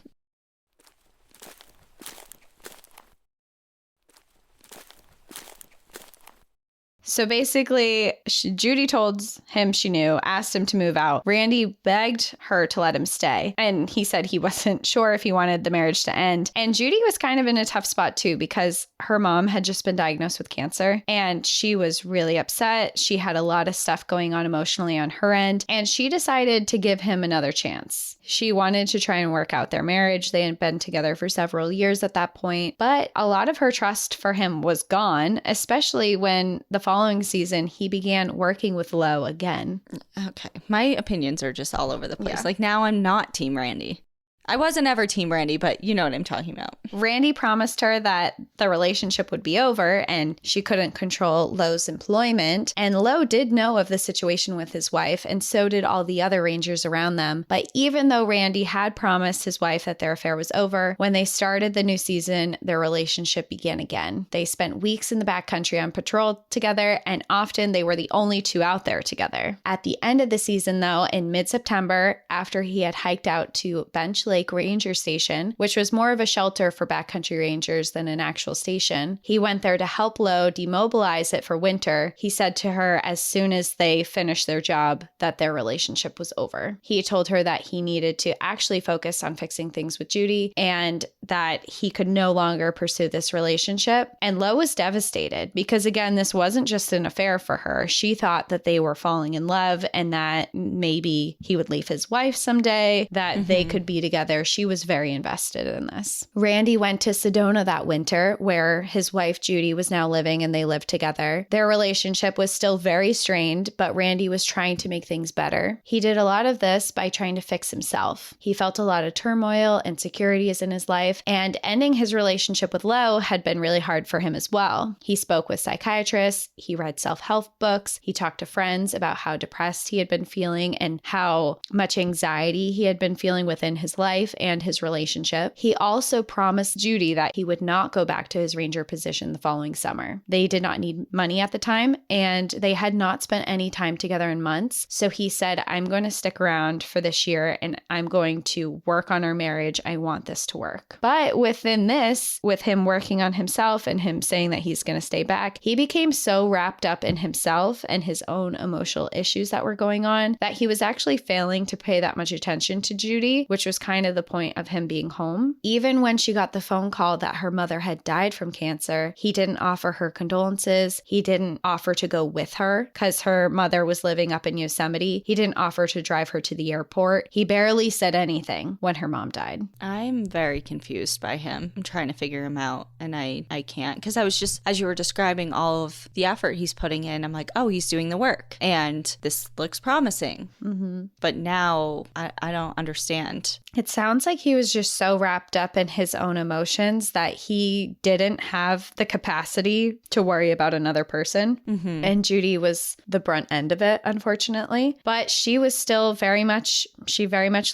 So basically, Judy told him she knew, asked him to move out. Randy begged her to let him stay. And he said he wasn't sure if he wanted the marriage to end. And Judy was kind of in a tough spot too, because her mom had just been diagnosed with cancer and she was really upset. She had a lot of stuff going on emotionally on her end. And she decided to give him another chance. She wanted to try and work out their marriage. They had been together for several years at that point. But a lot of her trust for him was gone, especially when the following season he began working with Lo again. Okay, my opinions are just all over the place. Like, now I'm not Team Randy. I wasn't ever Team Randy, but you know what I'm talking about. Randy promised her that the relationship would be over and she couldn't control Lo's employment. And Lo did know of the situation with his wife, and so did all the other rangers around them. But even though Randy had promised his wife that their affair was over, when they started the new season, their relationship began again. They spent weeks in the backcountry on patrol together, and often they were the only two out there together. At the end of the season, though, in mid-September, after he had hiked out to Bench Lake Ranger Station, which was more of a shelter for backcountry rangers than an actual station. He went there to help Lo demobilize it for winter. He said to her as soon as they finished their job that their relationship was over. He told her that he needed to actually focus on fixing things with Judy and that he could no longer pursue this relationship. And Lo was devastated because, again, this wasn't just an affair for her. She thought that they were falling in love and that maybe he would leave his wife someday, that they could be together. She was very invested in this. Randy went to Sedona that winter, where his wife Judy was now living, and they lived together. Their relationship was still very strained, but Randy was trying to make things better. He did a lot of this by trying to fix himself. He felt a lot of turmoil, insecurities in his life, and ending his relationship with Lo had been really hard for him as well. He spoke with psychiatrists, he read self-help books, he talked to friends about how depressed he had been feeling and how much anxiety he had been feeling within his life and his relationship. He also promised Judy that he would not go back to his ranger position the following summer. They did not need money at the time, and they had not spent any time together in months. So he said, I'm going to stick around for this year and I'm going to work on our marriage. I want this to work. But within this, with him working on himself and him saying that he's going to stay back, he became so wrapped up in himself and his own emotional issues that were going on that he was actually failing to pay that much attention to Judy, which was kind of the point of him being home. Even when she got the phone call that her mother had died from cancer, he didn't offer her condolences. He didn't offer to go with her because her mother was living up in Yosemite. He didn't offer to drive her to the airport. He barely said anything when her mom died. I'm very confused by him. I'm trying to figure him out, and I can't, because I was just, as you were describing all of the effort he's putting in, I'm like, oh, he's doing the work, and this looks promising. But now I don't understand. It sounds like he was just so wrapped up in his own emotions that he didn't have the capacity to worry about another person. And Judy was the brunt end of it, unfortunately. But she was still very much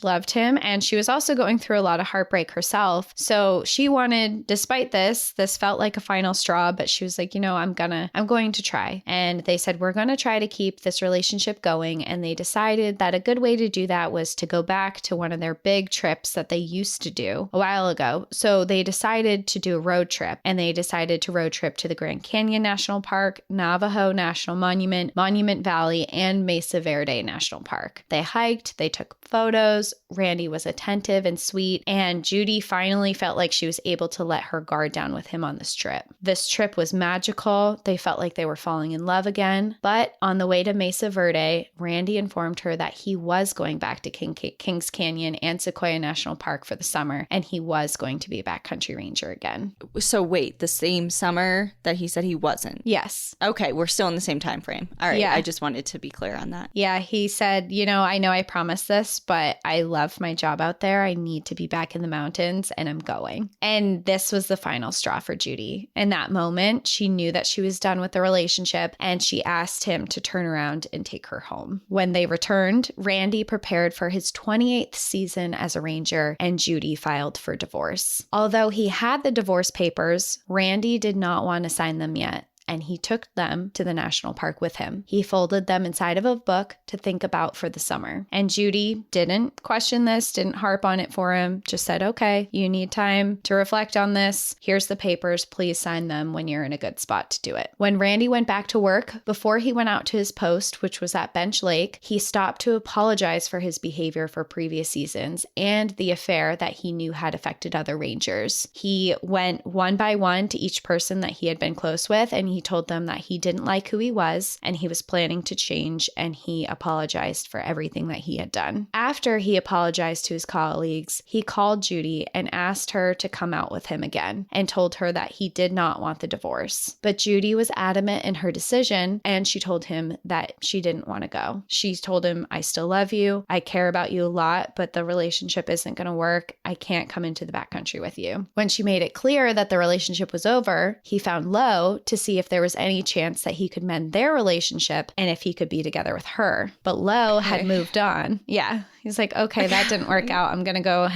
loved him. And she was also going through a lot of heartbreak herself. So she wanted, despite this felt like a final straw, but she was like, I'm going to try. And they said, we're going to try to keep this relationship going. And they decided that a good way to do that was to go back to one of their big trips that they used to do a while ago. So they decided to do a road trip, and they decided to road trip to the Grand Canyon National Park, Navajo National Monument, Monument Valley, and Mesa Verde National Park. They hiked, they took photos. Randy was attentive and sweet, and Judy finally felt like she was able to let her guard down with him on this trip. This trip was magical. They felt like they were falling in love again. But on the way to Mesa Verde, Randy informed her that he was going back to Kings Canyon and Sequoia National Park for the summer, and he was going to be a backcountry ranger again. So wait, the same summer that he said he wasn't? Yes. Okay, we're still in the same time frame. All right, yeah. I just wanted to be clear on that. Yeah, he said, I know I promised this, but I love my job out there. I need to be back in the mountains, and I'm going. And this was the final straw for Judy. In that moment, she knew that she was done with the relationship, and she asked him to turn around and take her home. When they returned, Randy prepared for his 28th season as a ranger, and Judy filed for divorce. Although he had the divorce papers, Randy did not want to sign them yet, and he took them to the national park with him. He folded them inside of a book to think about for the summer. And Judy didn't question this, didn't harp on it for him, just said, okay, you need time to reflect on this. Here's the papers. Please sign them when you're in a good spot to do it. When Randy went back to work, before he went out to his post, which was at Bench Lake, he stopped to apologize for his behavior for previous seasons and the affair that he knew had affected other rangers. He went one by one to each person that he had been close with, and he told them that he didn't like who he was and he was planning to change, and he apologized for everything that he had done. After he apologized to his colleagues, he called Judy and asked her to come out with him again and told her that he did not want the divorce. But Judy was adamant in her decision, and she told him that she didn't want to go. She told him, I still love you. I care about you a lot, but the relationship isn't going to work. I can't come into the backcountry with you. When she made it clear that the relationship was over, he found Lo to see if if there was any chance that he could mend their relationship and if he could be together with her. But Lo had moved on. Yeah. He's like, okay, that didn't work out. I'm going to go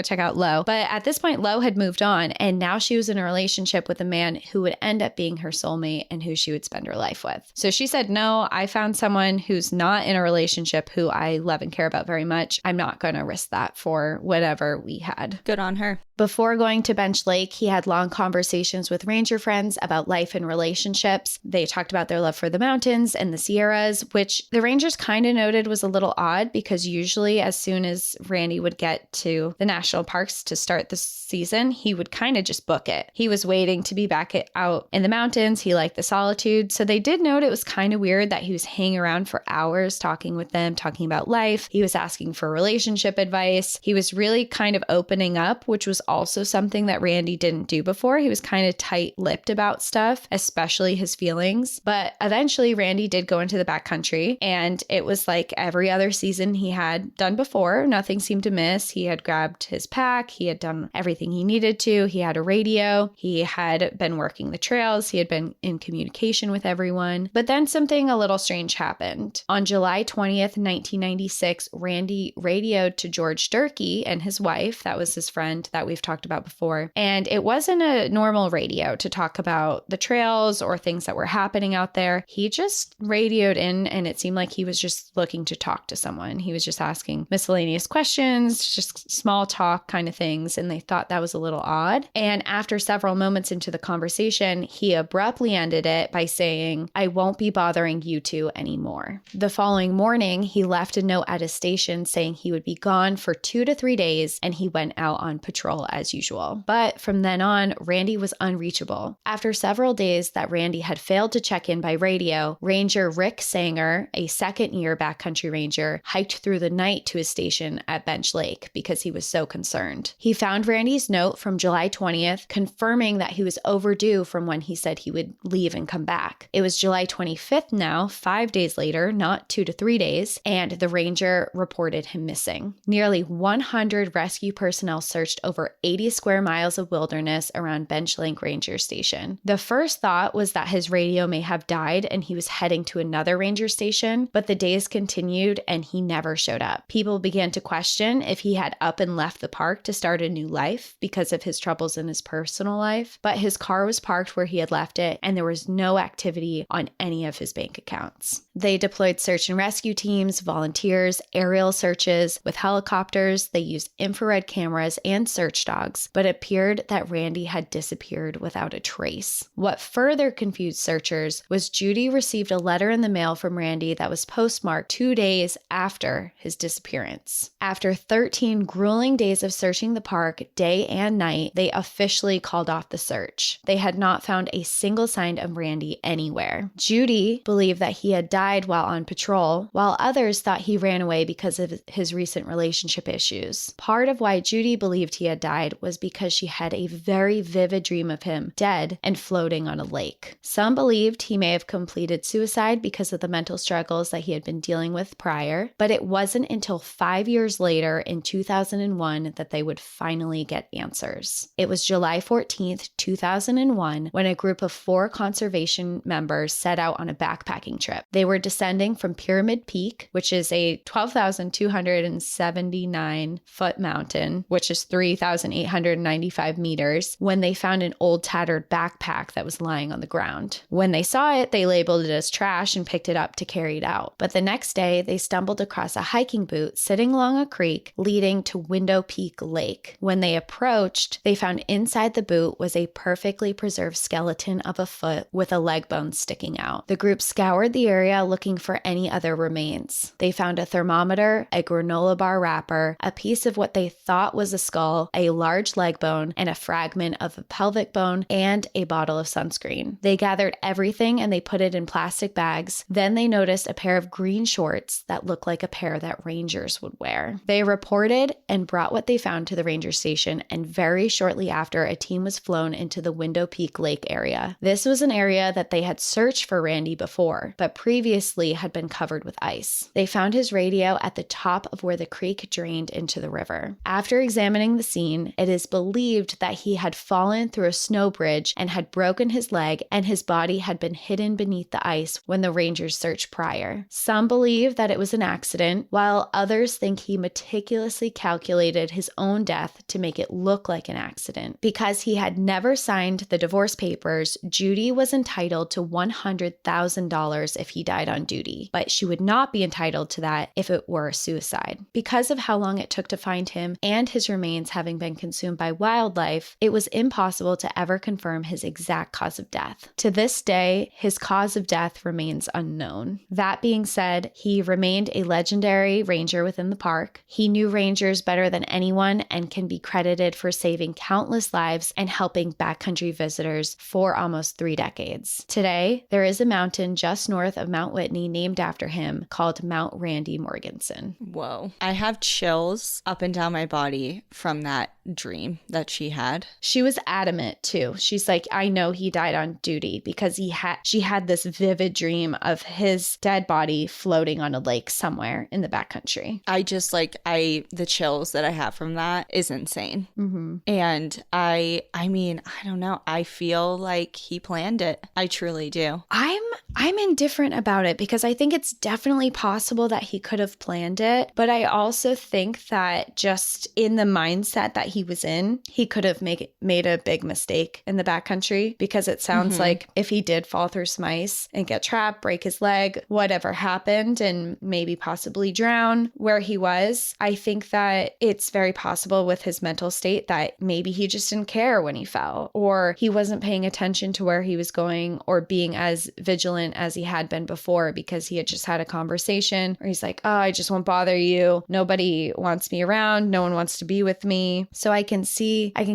check out Lo. But at this point, Lo had moved on, and now she was in a relationship with a man who would end up being her soulmate and who she would spend her life with. So she said, no, I found someone who's not in a relationship who I love and care about very much. I'm not going to risk that for whatever we had. Good on her. Before going to Bench Lake, he had long conversations with ranger friends about life and relationships. They talked about their love for the mountains and the Sierras, which the rangers kind of noted was a little odd because usually as soon as Randy would get to the national parks to start the season, he would kind of just book it. He was waiting to be back out in the mountains. He liked the solitude. So they did note it was kind of weird that he was hanging around for hours talking with them, talking about life. He was asking for relationship advice. He was really kind of opening up, which was also something that Randy didn't do before. He was kind of tight-lipped about stuff, especially his feelings. But eventually Randy did go into the backcountry, and it was like every other season he had done before. Nothing seemed to miss. He had grabbed his pack. He had done everything he needed to. He had a radio. He had been working the trails. He had been in communication with everyone. But then something a little strange happened. On July 20th, 1996, Randy radioed to George Durkee and his wife. That was his friend that we've talked about before. And it wasn't a normal radio to talk about the trails or things that were happening out there. He just radioed in, and it seemed like he was just looking to talk to someone. He was just asking miscellaneous questions, just small talk kind of things. And they thought that was a little odd. And after several moments into the conversation, he abruptly ended it by saying, "I won't be bothering you two anymore." The following morning, he left a note at his station saying he would be gone for 2 to 3 days, and he went out on patrol as usual. But from then on, Randy was unreachable. After several days that Randy had failed to check in by radio, Ranger Rick Sanger, a second-year backcountry ranger, hiked through the night to his station at Bench Lake because he was so concerned. He found Randy's note from July 20th, confirming that he was overdue from when he said he would leave and come back. It was July 25th now, 5 days later, not 2 to 3 days, and the ranger reported him missing. Nearly 100 rescue personnel searched over 80 square miles of wilderness around Bench Lake Ranger Station. The first thought was that his radio may have died and he was heading to another ranger station, but the days continued and he never showed up. People began to question if he had up and left the park to start a new life because of his troubles in his personal life, but his car was parked where he had left it and there was no activity on any of his bank accounts. They deployed search and rescue teams, volunteers, aerial searches with helicopters. They used infrared cameras and search dogs, but it appeared that Randy had disappeared without a trace. What further confused searchers was Judy received a letter in the mail from Randy that was postmarked 2 days after his disappearance. After 13 grueling days of searching the park day and night, they officially called off the search. They had not found a single sign of Randy anywhere. Judy believed that he had died while on patrol, while others thought he ran away because of his recent relationship issues. Part of why Judy believed he had died was because she had a very vivid dream of him dead and floating on a lake. Some believed he may have completed suicide because of the mental struggles that he had been dealing with prior, but it wasn't until 5 years later in 2001 that they would finally get answers. It was July 14th, 2001, when a group of 4 conservation members set out on a backpacking trip. They were descending from Pyramid Peak, which is a 12,279-foot mountain, which is 3,895 meters, when they found an old tattered backpack that was lying on the ground. When they saw it, they labeled it as trash and picked it up to carry it out. But the next day, they stumbled across a hiking boot sitting along a creek leading to Window Peak Lake. When they approached, they found inside the boot was a perfectly preserved skeleton of a foot with a leg bone sticking out. The group scoured the area looking for any other remains. They found a thermometer, a granola bar wrapper, a piece of what they thought was a skull, a large leg bone, and a fragment of a pelvic bone, and a bottle of sunscreen. They gathered everything and they put it in plastic bags. Then they noticed a pair of green shorts that looked like a pair that rangers would wear. They reported and brought what they found to the ranger station, and very shortly after, a team was flown into the Window Peak Lake area. This was an area that they had searched for Randy before, but previously had been covered with ice. They found his radio at the top of where the creek drained into the river. After examining the scene, terrain, it is believed that he had fallen through a snow bridge and had broken his leg, and his body had been hidden beneath the ice when the Rangers searched prior. Some believe that it was an accident, while others think he meticulously calculated his own death to make it look like an accident. Because he had never signed the divorce papers, Judy was entitled to $100,000 if he died on duty, but she would not be entitled to that if it were a suicide. Because of how long it took to find him and his remains having been consumed by wildlife, it was impossible to ever confirm his exact cause of death. To this day, his cause of death remains unknown. That being said, he remained a legendary ranger within the park. He knew rangers better than anyone and can be credited for saving countless lives and helping backcountry visitors for almost 3 decades. Today, there is a mountain just north of Mount Whitney named after him called Mount Randy Morgenson. Whoa. I have chills up and down my body from that dream that she had. She was adamant too. She's like, I know he died on duty because she had this vivid dream of his dead body floating on a lake somewhere in the backcountry. The chills that I have from that is insane. Mm-hmm. And I mean, I don't know. I feel like he planned it. I truly do. I'm indifferent about it because I think it's definitely possible that he could have planned it. But I also think that just in the mindset that he was in, he could have made a big mistake in the backcountry, because it sounds like if he did fall through some ice and get trapped, break his leg, whatever happened, and maybe possibly drown where he was, I think that it's very possible with his mental state that maybe he just didn't care when he fell, or he wasn't paying attention to where he was going or being as vigilant as he had been before, because he had just had a conversation where he's like, oh, I just won't bother you. Nobody wants me around. No one wants to be with me. So I can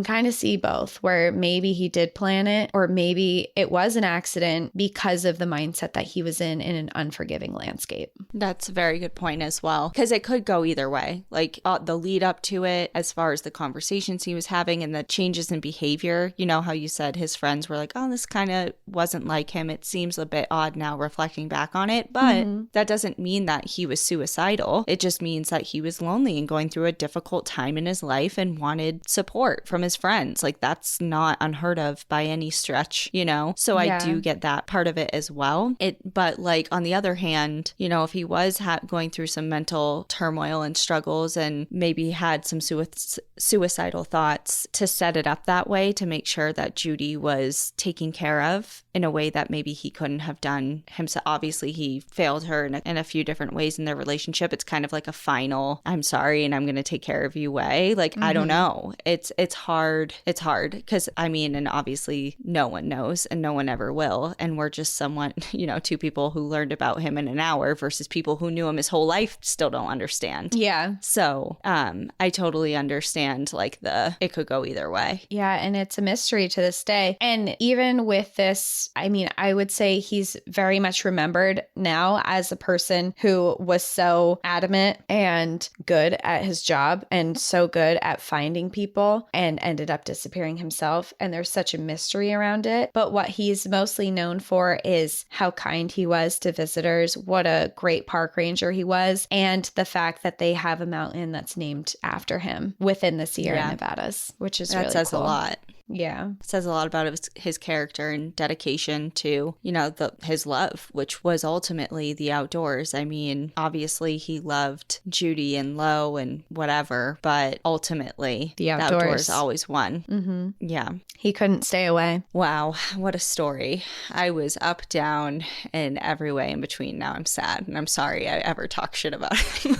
kind of see both, where maybe he did plan it, or maybe it was an accident because of the mindset that he was in an unforgiving landscape. That's a very good point as well, because it could go either way. Like the lead up to it, as far as the conversations he was having and the changes in behavior, you know how you said his friends were like, oh, this kind of wasn't like him. It seems a bit odd now reflecting back on it, but that doesn't mean that he was suicidal. It just means that he was lonely and going through a difficult time in his life and wanted support from his friends. Like, that's not unheard of by any stretch, you know? So I do get that part of it as well. But like, on the other hand, you know, if he was going through some mental turmoil and struggles and maybe had some suicidal thoughts, to set it up that way to make sure that Judy was taken care of in a way that maybe he couldn't have done himself. Obviously, he failed her in a few different ways in their relationship. It's kind of like a final, I'm sorry and I'm going to take care of you way. Like, I don't know. It's hard. It's hard because, I mean, and obviously no one knows and no one ever will. And we're just somewhat, you know, two people who learned about him in an hour versus people who knew him his whole life still don't understand. Yeah. So I totally understand, like, it could go either way. Yeah. And it's a mystery to this day. And even with this, I mean, I would say he's very much remembered now as a person who was so adamant and good at his job and so good at finding people and ended up disappearing himself. And there's such a mystery around it. But what he's mostly known for is how kind he was to visitors, what a great park ranger he was, and the fact that they have a mountain that's named after him within the Sierra Nevadas, which is really cool. That says a lot. Yeah. It says a lot about his character and dedication to, you know, his love, which was ultimately the outdoors. I mean, obviously he loved Judy and Lo and whatever, but ultimately the outdoors always won. Mm-hmm. Yeah. He couldn't stay away. Wow. What a story. I was up, down, and every way in between. Now I'm sad and I'm sorry I ever talk shit about him.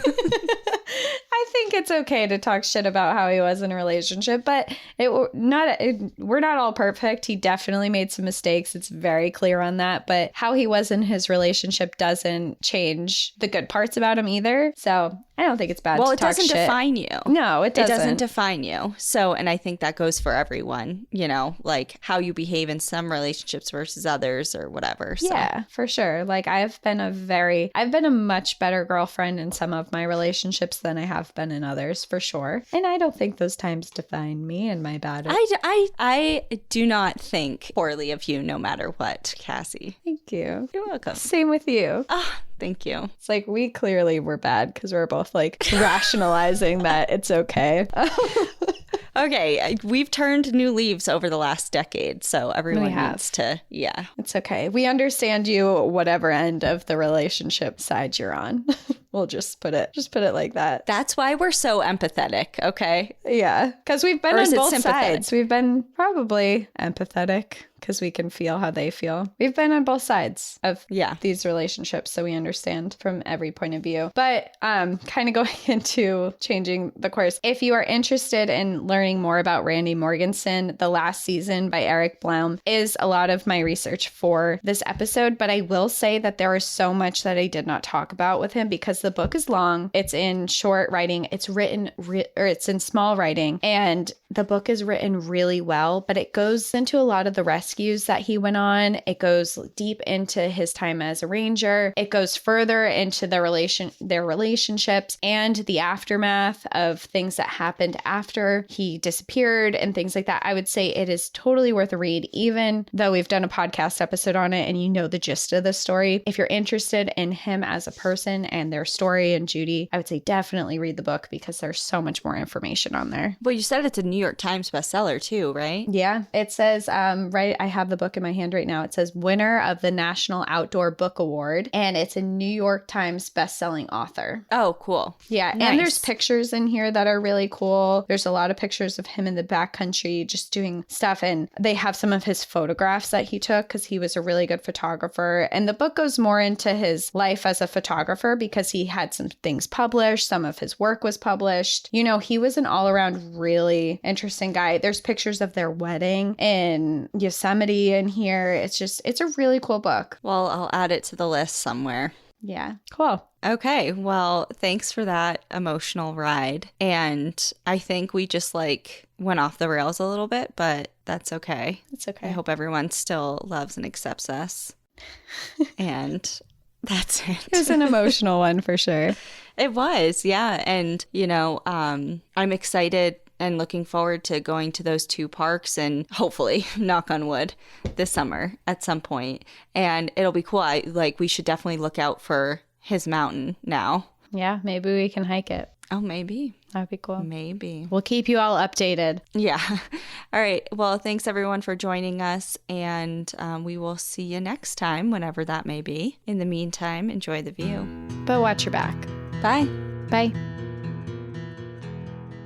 I think it's okay to talk shit about how he was in a relationship, but we're not all perfect. He definitely made some mistakes. It's very clear on that, but how he was in his relationship doesn't change the good parts about him either. So I don't think it's bad to talk shit. Well, it doesn't define you. No, it doesn't. It doesn't define you. So, and I think that goes for everyone, you know, like how you behave in some relationships versus others or whatever. So. Yeah, for sure. Like I've been a much better girlfriend in some of my relationships than I have been in others, for sure. And I don't think those times define me and my bad. I do not think poorly of you no matter what, Cassie. Thank you. You're welcome. Same with you. Thank you. It's like we clearly were bad because we're both like rationalizing that it's okay. Okay, we've turned new leaves over the last decade, so everyone needs to, yeah. It's okay. We understand you, whatever end of the relationship side you're on. We'll just put it like that. That's why we're so empathetic, okay? Yeah, because we've been Or is on it both sympathetic? sides. We've been probably empathetic because we can feel how they feel. We've been on both sides of these relationships, so we understand from every point of view. But kind of going into changing the course, if you are interested in learning more about Randy Morgenson, The Last Season by Eric Blaum is a lot of my research for this episode. But I will say that there is so much that I did not talk about with him because the book is long. It's in short writing. It's written, or it's in small writing. And the book is written really well, but it goes into a lot of the rescues that he went on. It goes deep into his time as a ranger. It goes further into their relationships and the aftermath of things that happened after he disappeared and things like that. I would say it is totally worth a read, even though we've done a podcast episode on it and you know the gist of the story. If you're interested in him as a person and their story and Judy, I would say definitely read the book because there's so much more information on there. Well, you said it's a New York Times bestseller too, right? Yeah, it says, right, I have the book in my hand right now. It says winner of the National Outdoor Book Award, and it's a New York Times bestselling author. Oh, cool. Yeah, Nice. and there's pictures in here that are really cool. There's a lot of pictures of him in the backcountry just doing stuff, and they have some of his photographs that he took because he was a really good photographer. And the book goes more into his life as a photographer because he had some things published. Some of his work was published. You know, he was an all-around really interesting guy. There's pictures of their wedding in Yosemite in here. It's a really cool book. Well, I'll add it to the list somewhere. Yeah, cool. Okay, well, thanks for that emotional ride. And I think we just went off the rails a little bit, but that's okay. It's okay. I hope everyone still loves and accepts us. And that's it. It was an emotional one for sure. It was, yeah. And, I'm excited and looking forward to going to those 2 parks and hopefully, knock on wood, this summer at some point. And it'll be cool. We should definitely look out for his mountain now. Yeah, maybe we can hike it. Oh, maybe. That'd be cool. Maybe. We'll keep you all updated. Yeah. All right. Well, thanks everyone for joining us. And we will see you next time, whenever that may be. In the meantime, enjoy the view. But watch your back. Bye. Bye.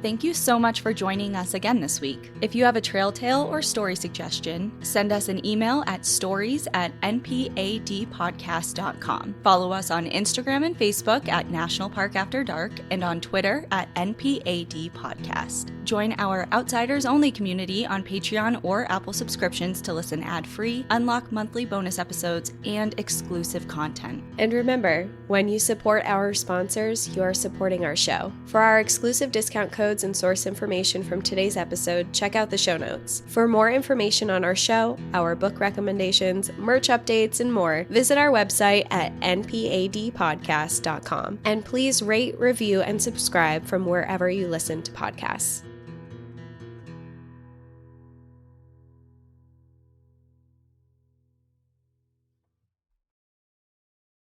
Thank you so much for joining us again this week. If you have a trail tale or story suggestion, send us an email at stories@npadpodcast.com. Follow us on Instagram and Facebook at National Park After Dark and on Twitter at NPAD Podcast. Join our Outsiders Only community on Patreon or Apple subscriptions to listen ad-free, unlock monthly bonus episodes, and exclusive content. And remember, when you support our sponsors, you are supporting our show. For our exclusive discount codes and source information from today's episode, check out the show notes. For more information on our show, our book recommendations, merch updates, and more, visit our website at npadpodcast.com. And please rate, review, and subscribe from wherever you listen to podcasts.